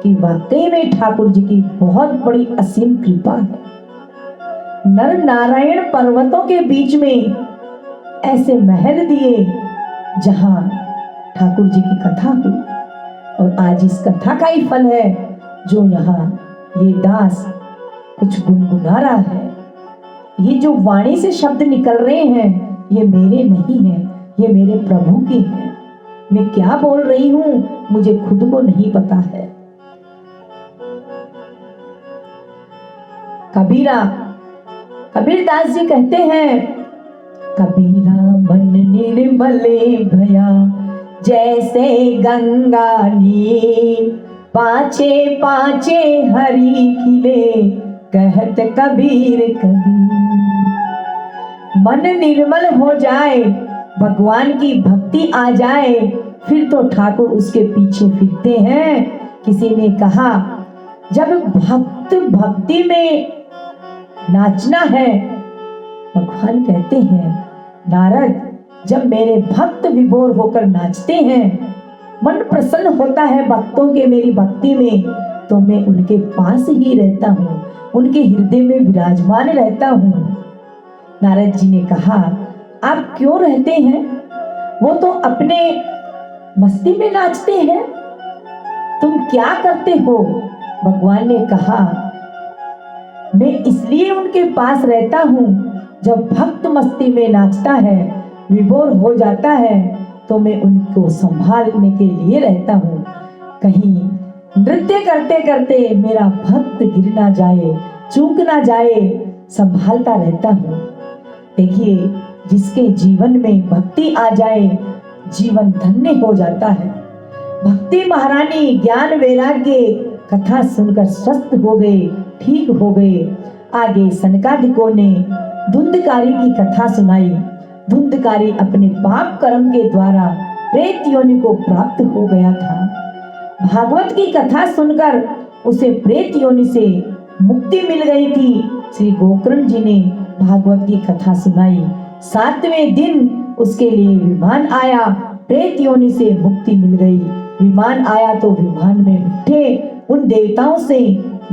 कि वाकई में ठाकुर जी की बहुत बड़ी असीम कृपा है। नर नारायण पर्वतों के बीच में ऐसे महल दिए जहां ठाकुर जी की कथा हुई, और आज इस कथा का ही फल है जो यहाँ ये दास कुछ गुनगुना रहा है। ये जो वाणी से शब्द निकल रहे हैं, ये मेरे नहीं हैं, ये मेरे प्रभु के हैं। मैं क्या बोल रही हूँ मुझे खुद को नहीं पता है। कबीरदास जी कहते हैं, कबीरा मन निर्मले भया, जैसे गंगा नीर, पाछे पाछे हरि खिले, कहत कबीर कबीर। मन निर्मल हो जाए, भगवान की भक्ति आ जाए, फिर तो ठाकुर उसके पीछे फिरते हैं। किसी ने कहा, जब भक्त भक्ति में नाचना है, भगवान कहते हैं, नारद जब मेरे भक्त विभोर होकर नाचते हैं, मन प्रसन्न होता है भक्तों के मेरी भक्ति में, तो मैं उनके पास ही रहता हूँ, उनके हृदय में विराजमान रहता हूँ। नारद जी ने कहा, आप क्यों रहते हैं? वो तो अपने मस्ती में नाचते हैं, तुम क्या करते हो? भगवान ने कहा, मैं इसलिए उनके पास रहता हूँ, जब भक्त मस्ती में नाचता है, विभोर हो जाता है, तो मैं उनको संभालने के लिए रहता हूँ। कहीं नृत्य करते करते मेरा भक्त गिर ना जाए, चूक ना जाए, संभालता रहता हूँ। देखिए, जिसके जीवन में भक्ति आ जाए, जीवन धन्य हो जाता है। भक्ति महारानी ज्ञान वैराग्य कथा सुनकर स्वस्थ हो गए, ठीक हो गए। आगे सनकादिकों ने धुंधकारी की कथा सुनाई। धुंधकारी अपने पाप कर्म के द्वारा प्रेत योनि को प्राप्त हो गया था। भागवत की कथा सुनकर उसे प्रेत योनि से मुक्ति मिल गई थी। श्री गोकर्ण जी ने भागवत की कथा सुनाई। 7वें दिन उसके लिए विमान आया, प्रेत योनि से मुक्ति मिल गई। विमान आया तो विमान में बैठे उन देवताओं से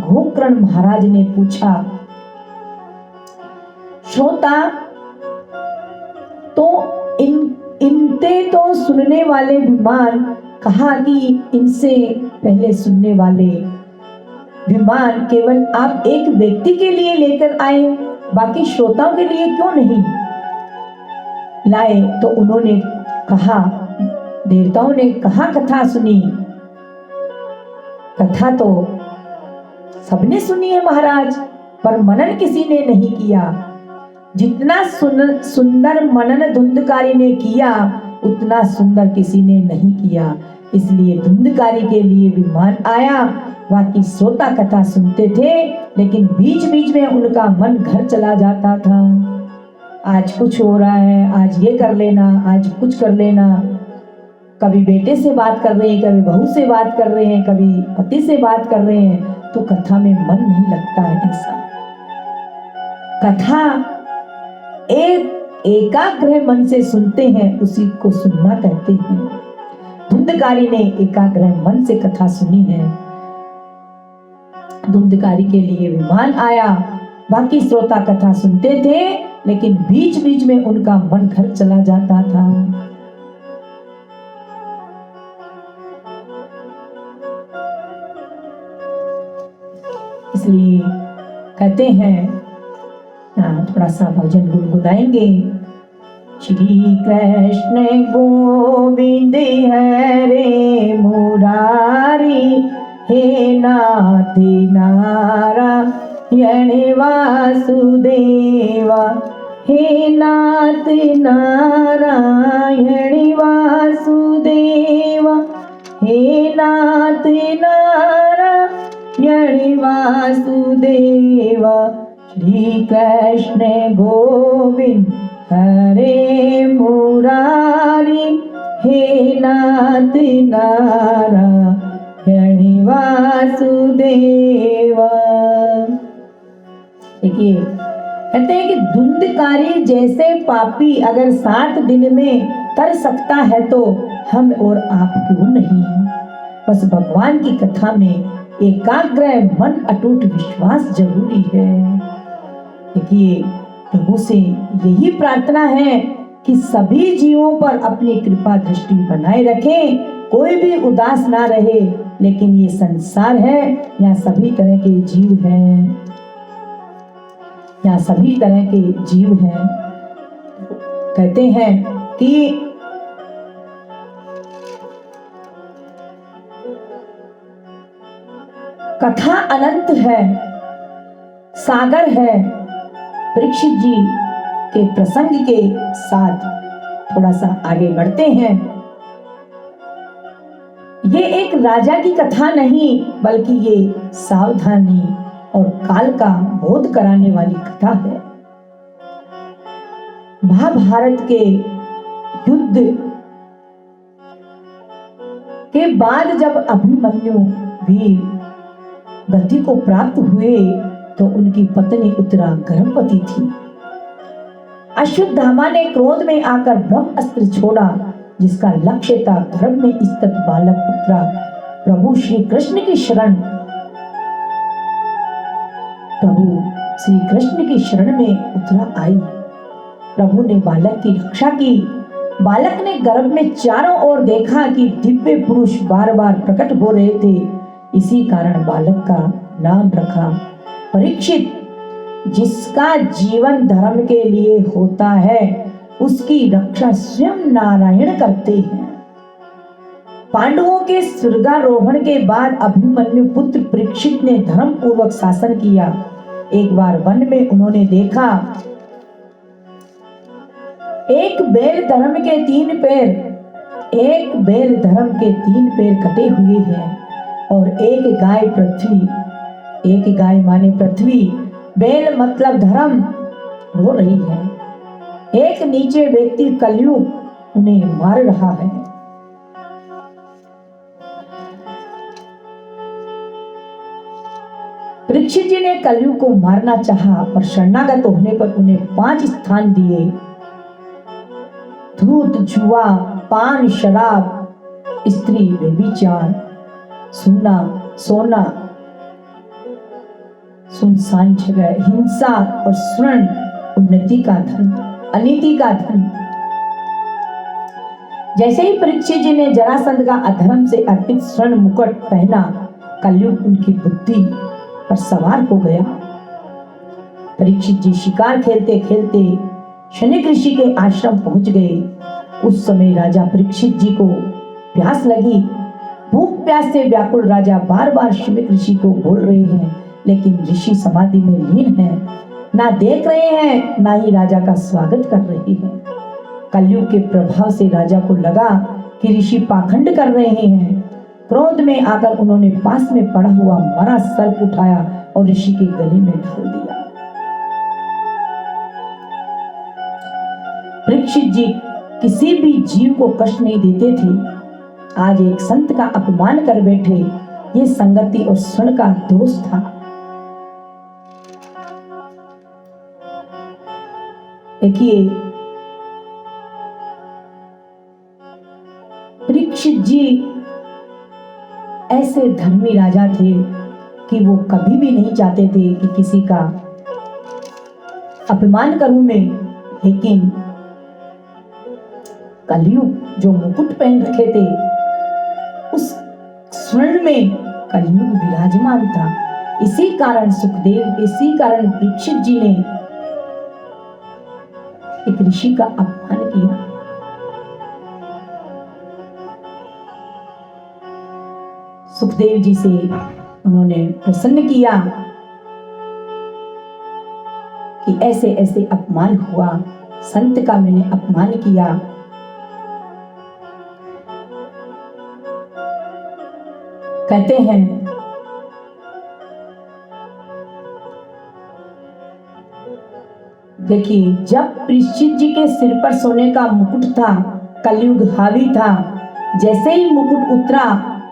गोकर्ण महाराज ने पूछा, श्रोता तो इनते तो सुनने वाले विमान, कहा कि इनसे पहले सुनने वाले विमान केवल आप एक व्यक्ति के लिए लेकर आए, बाकी श्रोताओं के लिए क्यों नहीं लाए? तो उन्होंने कहा, देवताओं ने कहा कथा सुनी। कथा तो सबने सुनी है महाराज, पर मनन किसी ने नहीं किया। जितना सुंदर मनन धुंधकारी ने किया उतना सुंदर किसी ने नहीं किया, इसलिए धुंधकारी के लिए विमान आया। बाकी श्रोता कथा सुनते थे, लेकिन बीच बीच में उनका मन घर चला जाता था। आज कुछ हो रहा है, आज ये कर लेना, आज कुछ कर लेना। कभी बेटे से बात कर रहे हैं, कभी बहू से बात कर रहे हैं, कभी पति से बात कर रहे हैं, तो कथा में मन नहीं लगता है। ऐसा कथा एकाग्र मन से सुनते हैं, उसी को सुनना कहते हैं। धुंधकारी ने एकाग्र मन से कथा सुनी है। धुंधकारी के लिए विमान आया। बाकी श्रोता कथा सुनते थे, लेकिन बीच बीच में उनका मन घर चला जाता था। इसलिए कहते हैं, थोड़ा सा भजन गुनगुनाएंगे। श्री कृष्ण गोविंद हरे मुरारी, हे नाथ नारायण वासुदेवा, हे नाथ नारायण वासुदेवा, हे नाथ नारायण वासुदेवा। श्री कृष्ण गोविंद हरे मुरारी, हे नाथ नारायण वासुदेवा। देखिए, कहते हैं कि धुंधकारी जैसे पापी अगर 7 दिन में कर सकता है, तो हम और आप क्यों नहीं। बस भगवान की कथा में एकाग्र मन, अटूट विश्वास जरूरी है। देखिए, प्रभु से यही प्रार्थना है कि सभी जीवों पर अपनी कृपा दृष्टि बनाए रखें, कोई भी उदास ना रहे। लेकिन ये संसार है, यहाँ सभी तरह के जीव हैं, यहाँ सभी तरह के जीव हैं। कहते हैं कि कथा अनंत है, सागर है। परीक्षित जी के प्रसंग के साथ थोड़ा सा आगे बढ़ते हैं। ये एक राजा की कथा नहीं, बल्कि ये सावधानी और काल का बोध कराने वाली कथा है। महाभारत के युद्ध के बाद जब अभिमन्यु वीर गति को प्राप्त हुए, तो उनकी पत्नी उत्तरा गर्भवती थी। अश्वत्थामा ने क्रोध में आकर ब्रह्मास्त्र छोड़ा, जिसका लक्ष्य था गर्भ में स्थित बालक उत्तरा। प्रभु श्री कृष्ण की शरण में उत्तरा आई। प्रभु ने बालक की रक्षा की। बालक ने गर्भ में चारों ओर देखा कि दिव्य पुरुष बार बार प्रकट हो रहे थे। इसी कारण बालक का नाम रखा परीक्षित। जिसका जीवन धर्म के लिए होता है, उसकी रक्षा स्वयं नारायण करते हैं। पांडवों के स्वर्गारोहण के बाद अभिमन्यु पुत्र परीक्षित ने धर्म पूर्वक शासन किया। एक बार वन में उन्होंने देखा एक बैल धर्म के 3 पैर कटे हुए हैं और एक गाय माने पृथ्वी, बैल मतलब धर्म, रो रही है। एक नीचे व्यक्ति कलयुग उन्हें मार रहा है। परीक्षित जी ने कलयुग को मारना चाहा, पर शरणागत होने पर उन्हें 5 स्थान दिए। धूत, जुआ, पान, शराब, स्त्री व्यभिचार, सोना, सुनसान जगह, हिंसा और स्वर्ण, उन्नति का धन, अनीति का धन। जैसे ही परीक्षित जी ने जरासंध का अधर्म से अर्पित स्वर्ण मुकुट पहना, कलयुग उनकी बुद्धि पर सवार हो गया। परीक्षित जी शिकार खेलते खेलते शनिक ऋषि के आश्रम पहुंच गए। उस समय राजा परीक्षित जी को प्यास लगी। भूख प्यास से व्याकुल राजा बार बार शनिक ऋषि को बोल रहे हैं, लेकिन ऋषि समाधि में लीन हैं। ना देख रहे हैं, ना ही राजा का स्वागत कर रहे हैं। कलयुग के प्रभाव से राजा को लगा कि ऋषि पाखंड कर रहे हैं। क्रोध में आकर उन्होंने पास में पड़ा हुआ मरा सर्प उठाया और ऋषि के गले में डाल दिया। परीक्षित जी किसी भी जीव को कष्ट नहीं देते थे, आज एक संत का अपमान कर बैठे, ये संगति और सुन का दोष था। देखिए, परीक्षित जी ऐसे धर्मी राजा थे कि वो कभी भी नहीं चाहते थे कि किसी का अपमान करूं मैं, लेकिन कलयुग जो मुकुट पहन रखे थे उस स्वर्ण में कलयुग विराजमान था। इसी कारण सुखदेव, इसी कारण परीक्षित जी ने एक ऋषि का अपमान किया। सुखदेव जी से उन्होंने प्रसन्न किया कि ऐसे ऐसे अपमान हुआ, संत का मैंने अपमान किया। कहते हैं देखिए, जब परीक्षित जी के सिर पर सोने का मुकुट था, कलयुग हावी था, जैसे ही मुकुट उतरा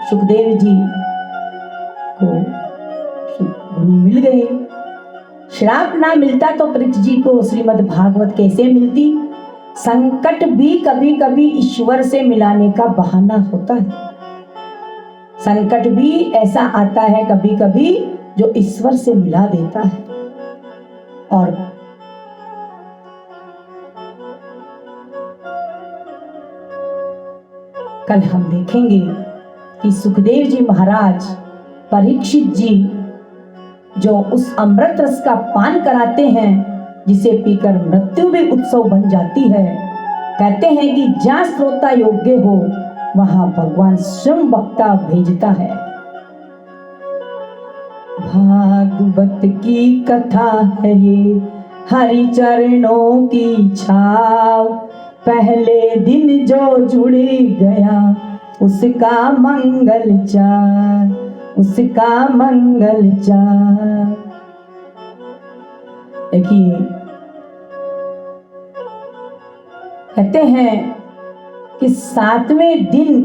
सुखदेव जी को गुरु मिल गए। श्राप ना मिलता तो परीक्षित जी को श्रीमद् भागवत कैसे मिलती। संकट भी कभी कभी ईश्वर से मिलाने का बहाना होता है। संकट भी ऐसा आता है कभी कभी जो ईश्वर से मिला देता है। और कल हम देखेंगे कि सुखदेव जी महाराज परीक्षित जी जो उस अमृत रस का पान कराते हैं, जिसे पीकर मृत्यु भी उत्सव बन जाती है। कहते हैं कि जहाँ श्रोता योग्य हो वहां भगवान स्वयं वक्ता भेजता है। भागवत की कथा है ये, हरि चरणों की छाव, पहले दिन जो जुड़ गया उसका मंगल चार, उसका मंगल चार। देखिए, कहते हैं कि 7वें दिन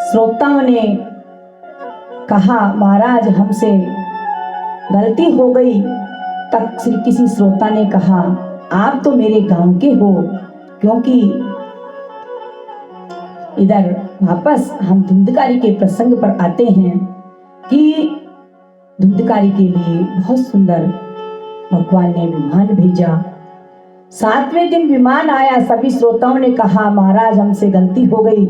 श्रोताओं ने कहा महाराज हमसे गलती हो गई। तब किसी श्रोता ने कहा आप तो मेरे गांव के हो, क्योंकि इधर वापस हम धुंधकारी के प्रसंग पर आते हैं कि धुंधकारी के लिए बहुत सुंदर भगवान ने विमान भेजा। 7वें दिन विमान आया, सभी श्रोताओं ने कहा महाराज हमसे गलती हो गई,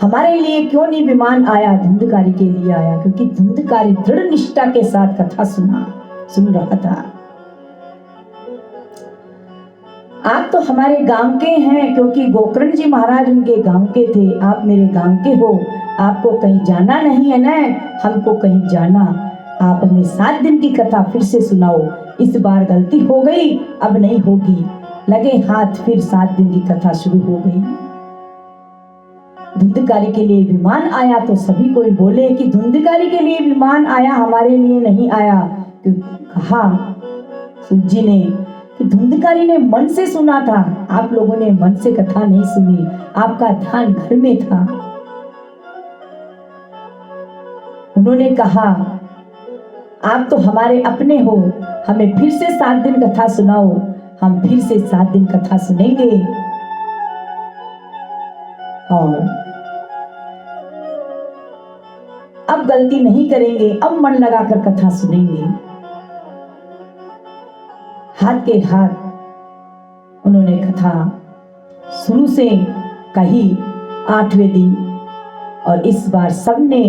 हमारे लिए क्यों नहीं विमान आया, धुंधकारी के लिए आया, क्योंकि धुंधकारी दृढ़ निष्ठा के साथ कथा सुन रहा था। आप तो हमारे गांव के हैं, क्योंकि गोकर्ण जी महाराज उनके गांव के थे, आप मेरे गांव के हो, आपको कहीं जाना नहीं है ना, हमको कहीं जाना, आप हमें 7 दिन की कथा फिर से सुनाओ। इस बार गलती हो गई, अब नहीं होगी। लगे हाथ, फिर 7 दिन की कथा शुरू हो गई। धुंधकारी के लिए विमान आया तो सभी कोई बोले कि धुंधकारी के लिए विमान आया, हमारे लिए नहीं आया। कहा सूत जी ने कि धुंधकारी ने मन से सुना था, आप लोगों ने मन से कथा नहीं सुनी, आपका ध्यान घर में था। उन्होंने कहा आप तो हमारे अपने हो, हमें फिर से 7 दिन कथा सुनाओ। हम फिर से 7 दिन कथा सुनेंगे और अब गलती नहीं करेंगे, अब मन लगाकर कथा सुनेंगे। हाथ के हाथ उन्होंने कथा शुरू से कही 8वें दिन, और इस बार सबने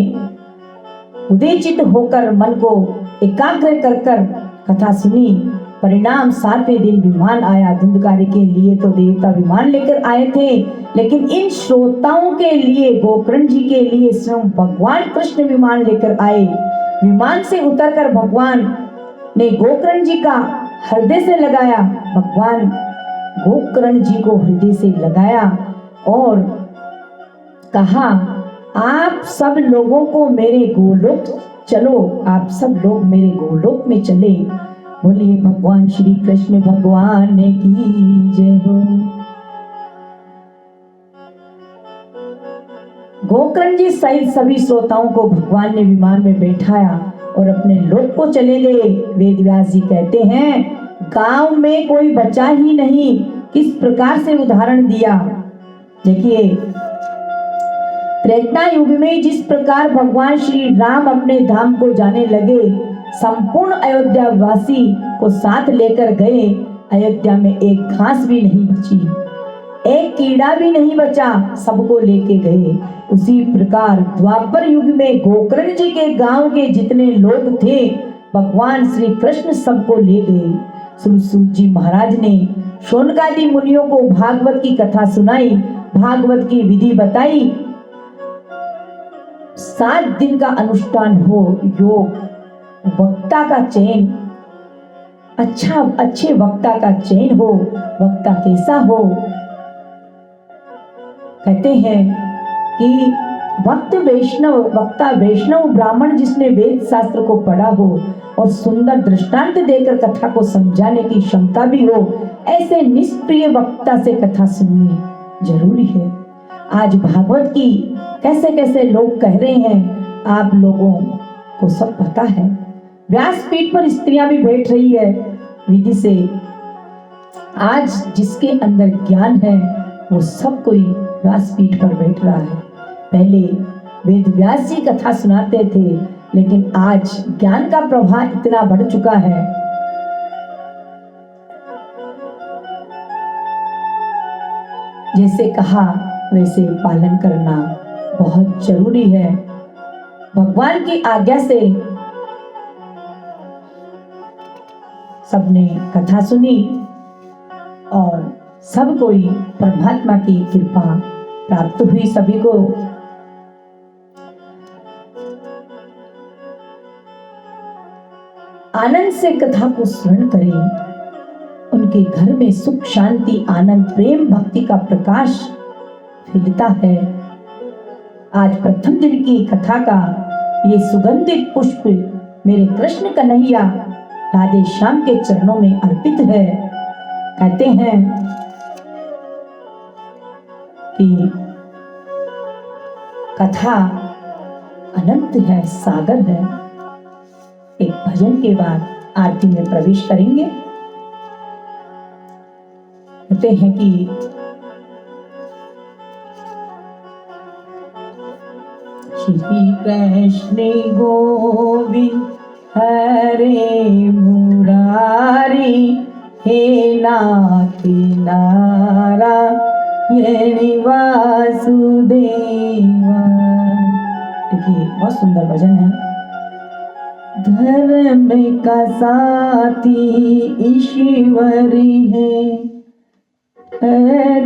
उदेचित होकर मन को एकाग्र कर कथा सुनी। परिणाम 7वें दिन विमान आया। धुंधकारी के लिए तो देवता विमान लेकर आए थे, लेकिन इन श्रोताओं के लिए, गोकर्ण जी के लिए स्वयं भगवान कृष्ण विमान लेकर आए। विमान से उतरकर भगवान ने गोकर्ण जी का हृदय से लगाया। भगवान गोकर्ण जी को हृदय से लगाया और कहा, आप सब लोगों को मेरे गोलोक चलो, आप सब लोग मेरे गोलोक में चले। बोलिए भगवान श्री कृष्ण भगवान की जय हो। गोकर्ण जी सहित सभी श्रोताओं को भगवान ने विमान में बैठाया और अपने लोक को चले गए। वेद व्यास जी कहते हैं, गांव में कोई बचा ही नहीं। किस प्रकार से उदाहरण दिया, देखिए त्रेता युग में जिस प्रकार भगवान श्री राम अपने धाम को जाने लगे, संपूर्ण अयोध्या वासी को साथ लेकर गए। अयोध्या में एक घास भी नहीं बची, एक कीड़ा भी नहीं बचा, सबको लेके गए। उसी प्रकार द्वापर युग में गोकर्ण जी के गांव के जितने लोग थे, भगवान श्री कृष्ण सबको ले गए। सूत जी महाराज ने शौनकादि मुनियों को भागवत की कथा सुनाई, भागवत की विधि बताई। 7 दिन का अनुष्ठान हो, योग वक्ता का चयन, अच्छे वक्ता का चयन हो। वक्ता कैसा हो, कहते हैं कि वक्ता वैष्णव ब्राह्मण जिसने वेद शास्त्र को पढ़ा हो और सुंदर दृष्टांत देकर कथा को समझाने की क्षमता भी हो, ऐसे निष्प्रिय वक्ता से कथा सुननी जरूरी है। आज भागवत की कैसे कैसे लोग कह रहे हैं, आप लोगों को सब पता है। व्यासपीठ पर स्त्रियां भी बैठ रही है विधि से। आज जिसके अंदर ज्ञान है वो सब कोई व्यासपीठ पर बैठ रहा है। पहले वेद व्यास जी कथा सुनाते थे, लेकिन आज ज्ञान का प्रभाव इतना बढ़ चुका है। जैसे कहा वैसे पालन करना बहुत जरूरी है। भगवान की आज्ञा से सबने कथा सुनी और सब कोई परमात्मा की कृपा प्राप्त हुई सभी को। आनंद से कथा को स्मरण करें, उनके घर में सुख शांति आनंद प्रेम भक्ति का प्रकाश फैलता है। आज प्रथम दिन की कथा का ये सुगंधित पुष्प मेरे कृष्ण कन्हैया राधे श्याम के चरणों में अर्पित है। कहते हैं कि कथा अनंत है, सागर है। एक भजन के बाद आरती में प्रवेश करेंगे। कहते हैं कि श्री कृष्ण गोविंद हरे मुरारी, हे नाथ नारायण वासुदेवा। देखिए बहुत सुंदर भजन है। धर्म का साथी ईश्वर है,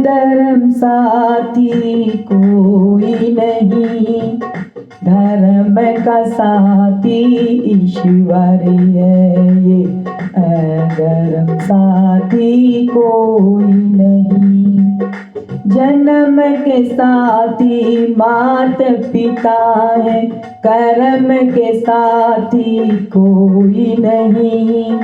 धर्म साथी कोई नहीं। धर्म का साथी ईश्वर है, ये धर्म साथी कोई नहीं। जन्म के साथी मात पिता है, कर्म के साथी कोई नहीं।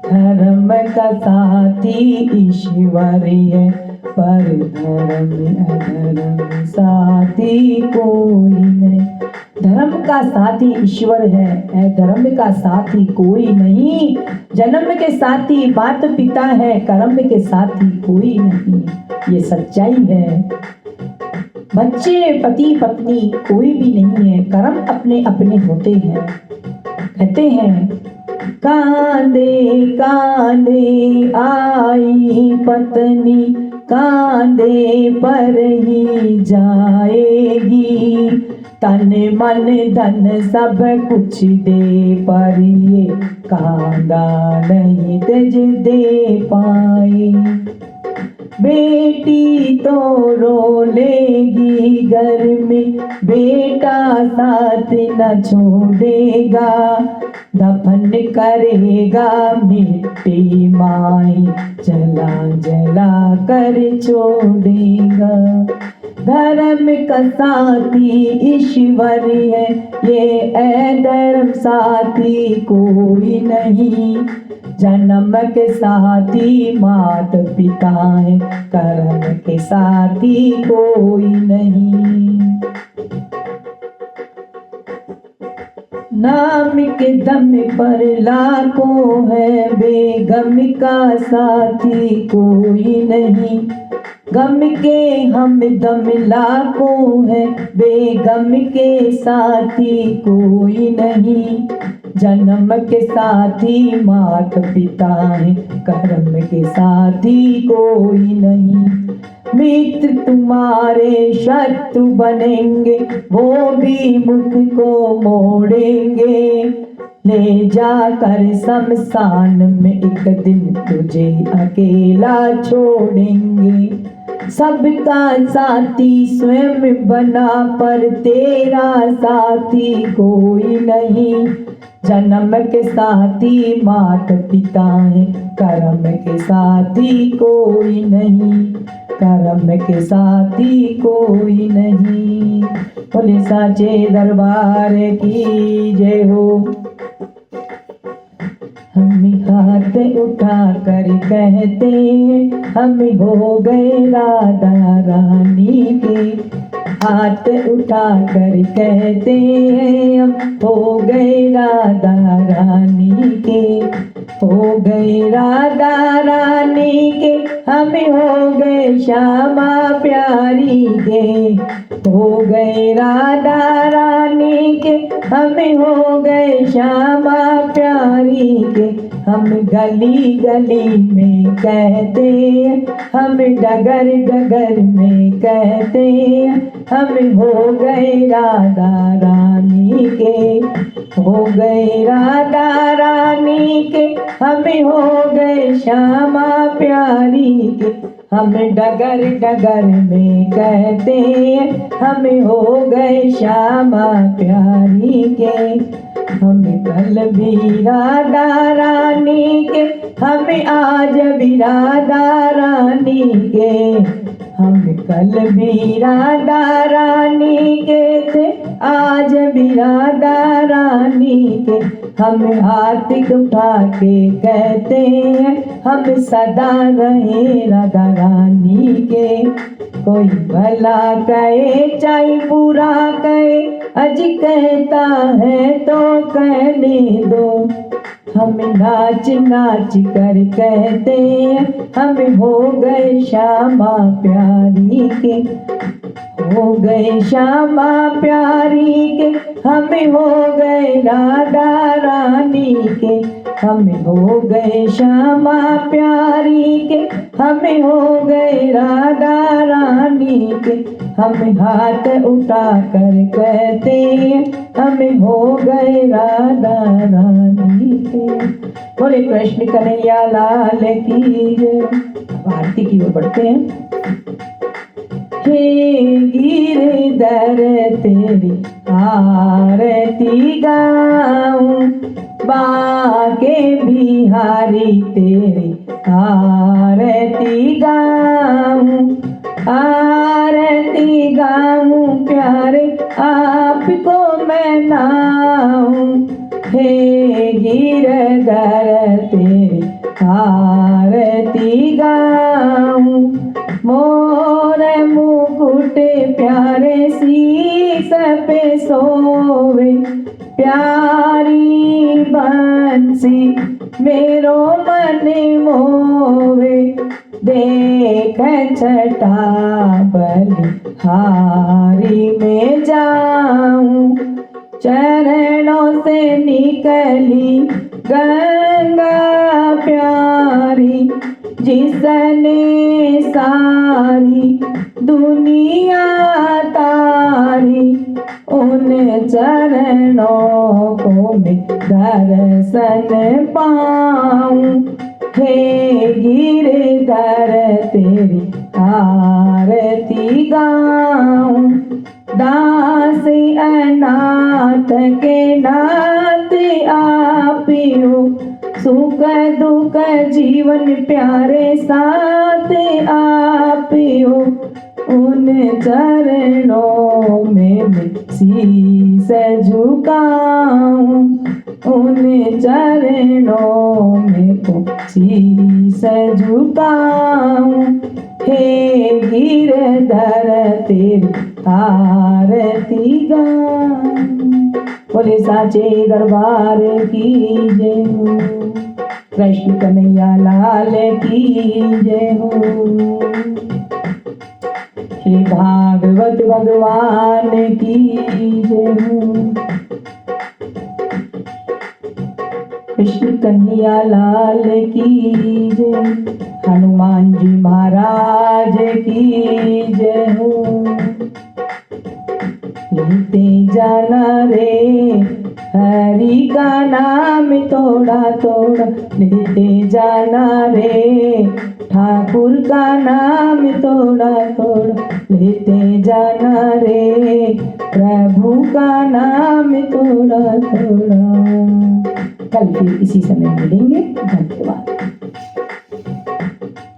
धर्म का साथी ईश्वर है, पर धर्म अधर्म साथी कोई नहीं। धर्म का साथी ईश्वर है, धर्म का साथी कोई नहीं। जन्म के साथी माता पिता है, कर्म के साथी कोई नहीं। ये सच्चाई है। बच्चे पति पत्नी कोई भी नहीं है, कर्म अपने अपने होते हैं। कहते हैं कांदे कांदे आई पत्नी, कांधे पर ही जाएगी। तन मन धन सब कुछ दे, पर ये कांदा नहीं तेज दे पाए। बेटी तो रो लेगी घर में, बेटा साथ न छोड़ेगा, दफन करेगा मिट्टी माई जला जला कर छोड़ेगा। धर्म का साथी ईश्वर है, ये धर्म साथी कोई नहीं। जन्म के साथी मात पिता है, कर्म के साथी कोई नहीं। नाम के दम पर लाखों है, बेगम का साथी कोई नहीं। गम के हम दम लाखों है, बेगम के साथी कोई नहीं। जन्म के साथी मात पिता है, कर्म के साथी कोई नहीं। मित्र तुम्हारे शत्रु बनेंगे, वो भी मुख को मोड़ेंगे। ले जाकर शमशान में एक दिन तुझे अकेला छोड़ेंगे। सबका साथी स्वयं बना, पर तेरा साथी कोई नहीं। जन्म के साथी माता पिता है, कर्म के साथी कोई नहीं। कर्म के साथी कोई नहीं। बोले साचे दरबार की जय हो। हम हाथ उठा कर कहते हैं, हम हो गए राधा रानी के। हाथ उठा कर कहते हैं, हम हो गए राधा रानी के। हो गए राधा रानी के, हम हो गए श्यामा प्यारी के। हो गए राधा रानी के, हम हो गए श्यामा प्यारी के। हम गली गली में कहते हैं, हम डगर डगर में कहते हैं, हम हो गए राधा रानी के। हो गए राधा रानी के, हम हो गए श्यामा प्यारी के। हम डगर डगर में कहते हैं, हम हो गए श्यामा प्यारी के। हम कल भी राधा रानी के, हम आज भी राधा रानी के। हम कल भी राधा रानी के थे, आज भी राधा रानी के। हम हाथ उठा के कहते हैं, हम सदा रहे राधा रानी के। कोई भला कहे चाहे बुरा कहे, अज कहता है तो कहने दो। हम नाच नाच कर कहते हैं, हम हो गए श्यामा प्यारी के। हो गए श्यामा प्यारी के, हम हो गए राधा रानी के। हम हो गए श्यामा प्यारी के, हम हो गए राधा रानी के। हम हाथ उठा कर कहते हैं, हम हो गए राधा रानी के। बोले कृष्ण कन्हैया लाल की जय। अब आरती की ओर बढ़ते हैं। हे गिरधर तेरी आरती गाऊं, बाके बिहारी तेरी आरती गाऊं। आरती गाऊं प्यारे आपको मैं नाऊं। हे गिरधर तेरी आरती गाऊं। मोर मुकुट प्यारे शीश पे सोवे, प्यारी बंसी मेरो मन मोवे। देख छटा बलिहारी में जाऊं, चरणों से निकली गंगा प्यारी। जिसने सारी दुनिया तारी, उन चरणों को मैं दर्शन पाऊं। हे गिरधर तेरी आरती गाऊं। आप हो, सुख दुख जीवन प्यारे साथ आप हो। उन चरणों में मैं शीस झुकाऊं, उन चरणों में को शीस झुकाऊं। हे गिरधर तेरी आरती गाऊं, बोले साचे दरबार की जय हो। कृष्ण कन्हैया लाल की जय हो। श्री भागवत भगवान की जय हो। कृष्ण कन्हैया लाल की जय। हनुमान जी महाराज की जय हो। लेते जाना रे हरि का नाम थोड़ा थोड़ा, लेते जाना रे ठाकुर का नाम थोड़ा थोड़ा, लेते जाना रे प्रभु का नाम थोड़ा थोड़ा। कल फिर इसी समय मिलेंगे। धन्यवाद।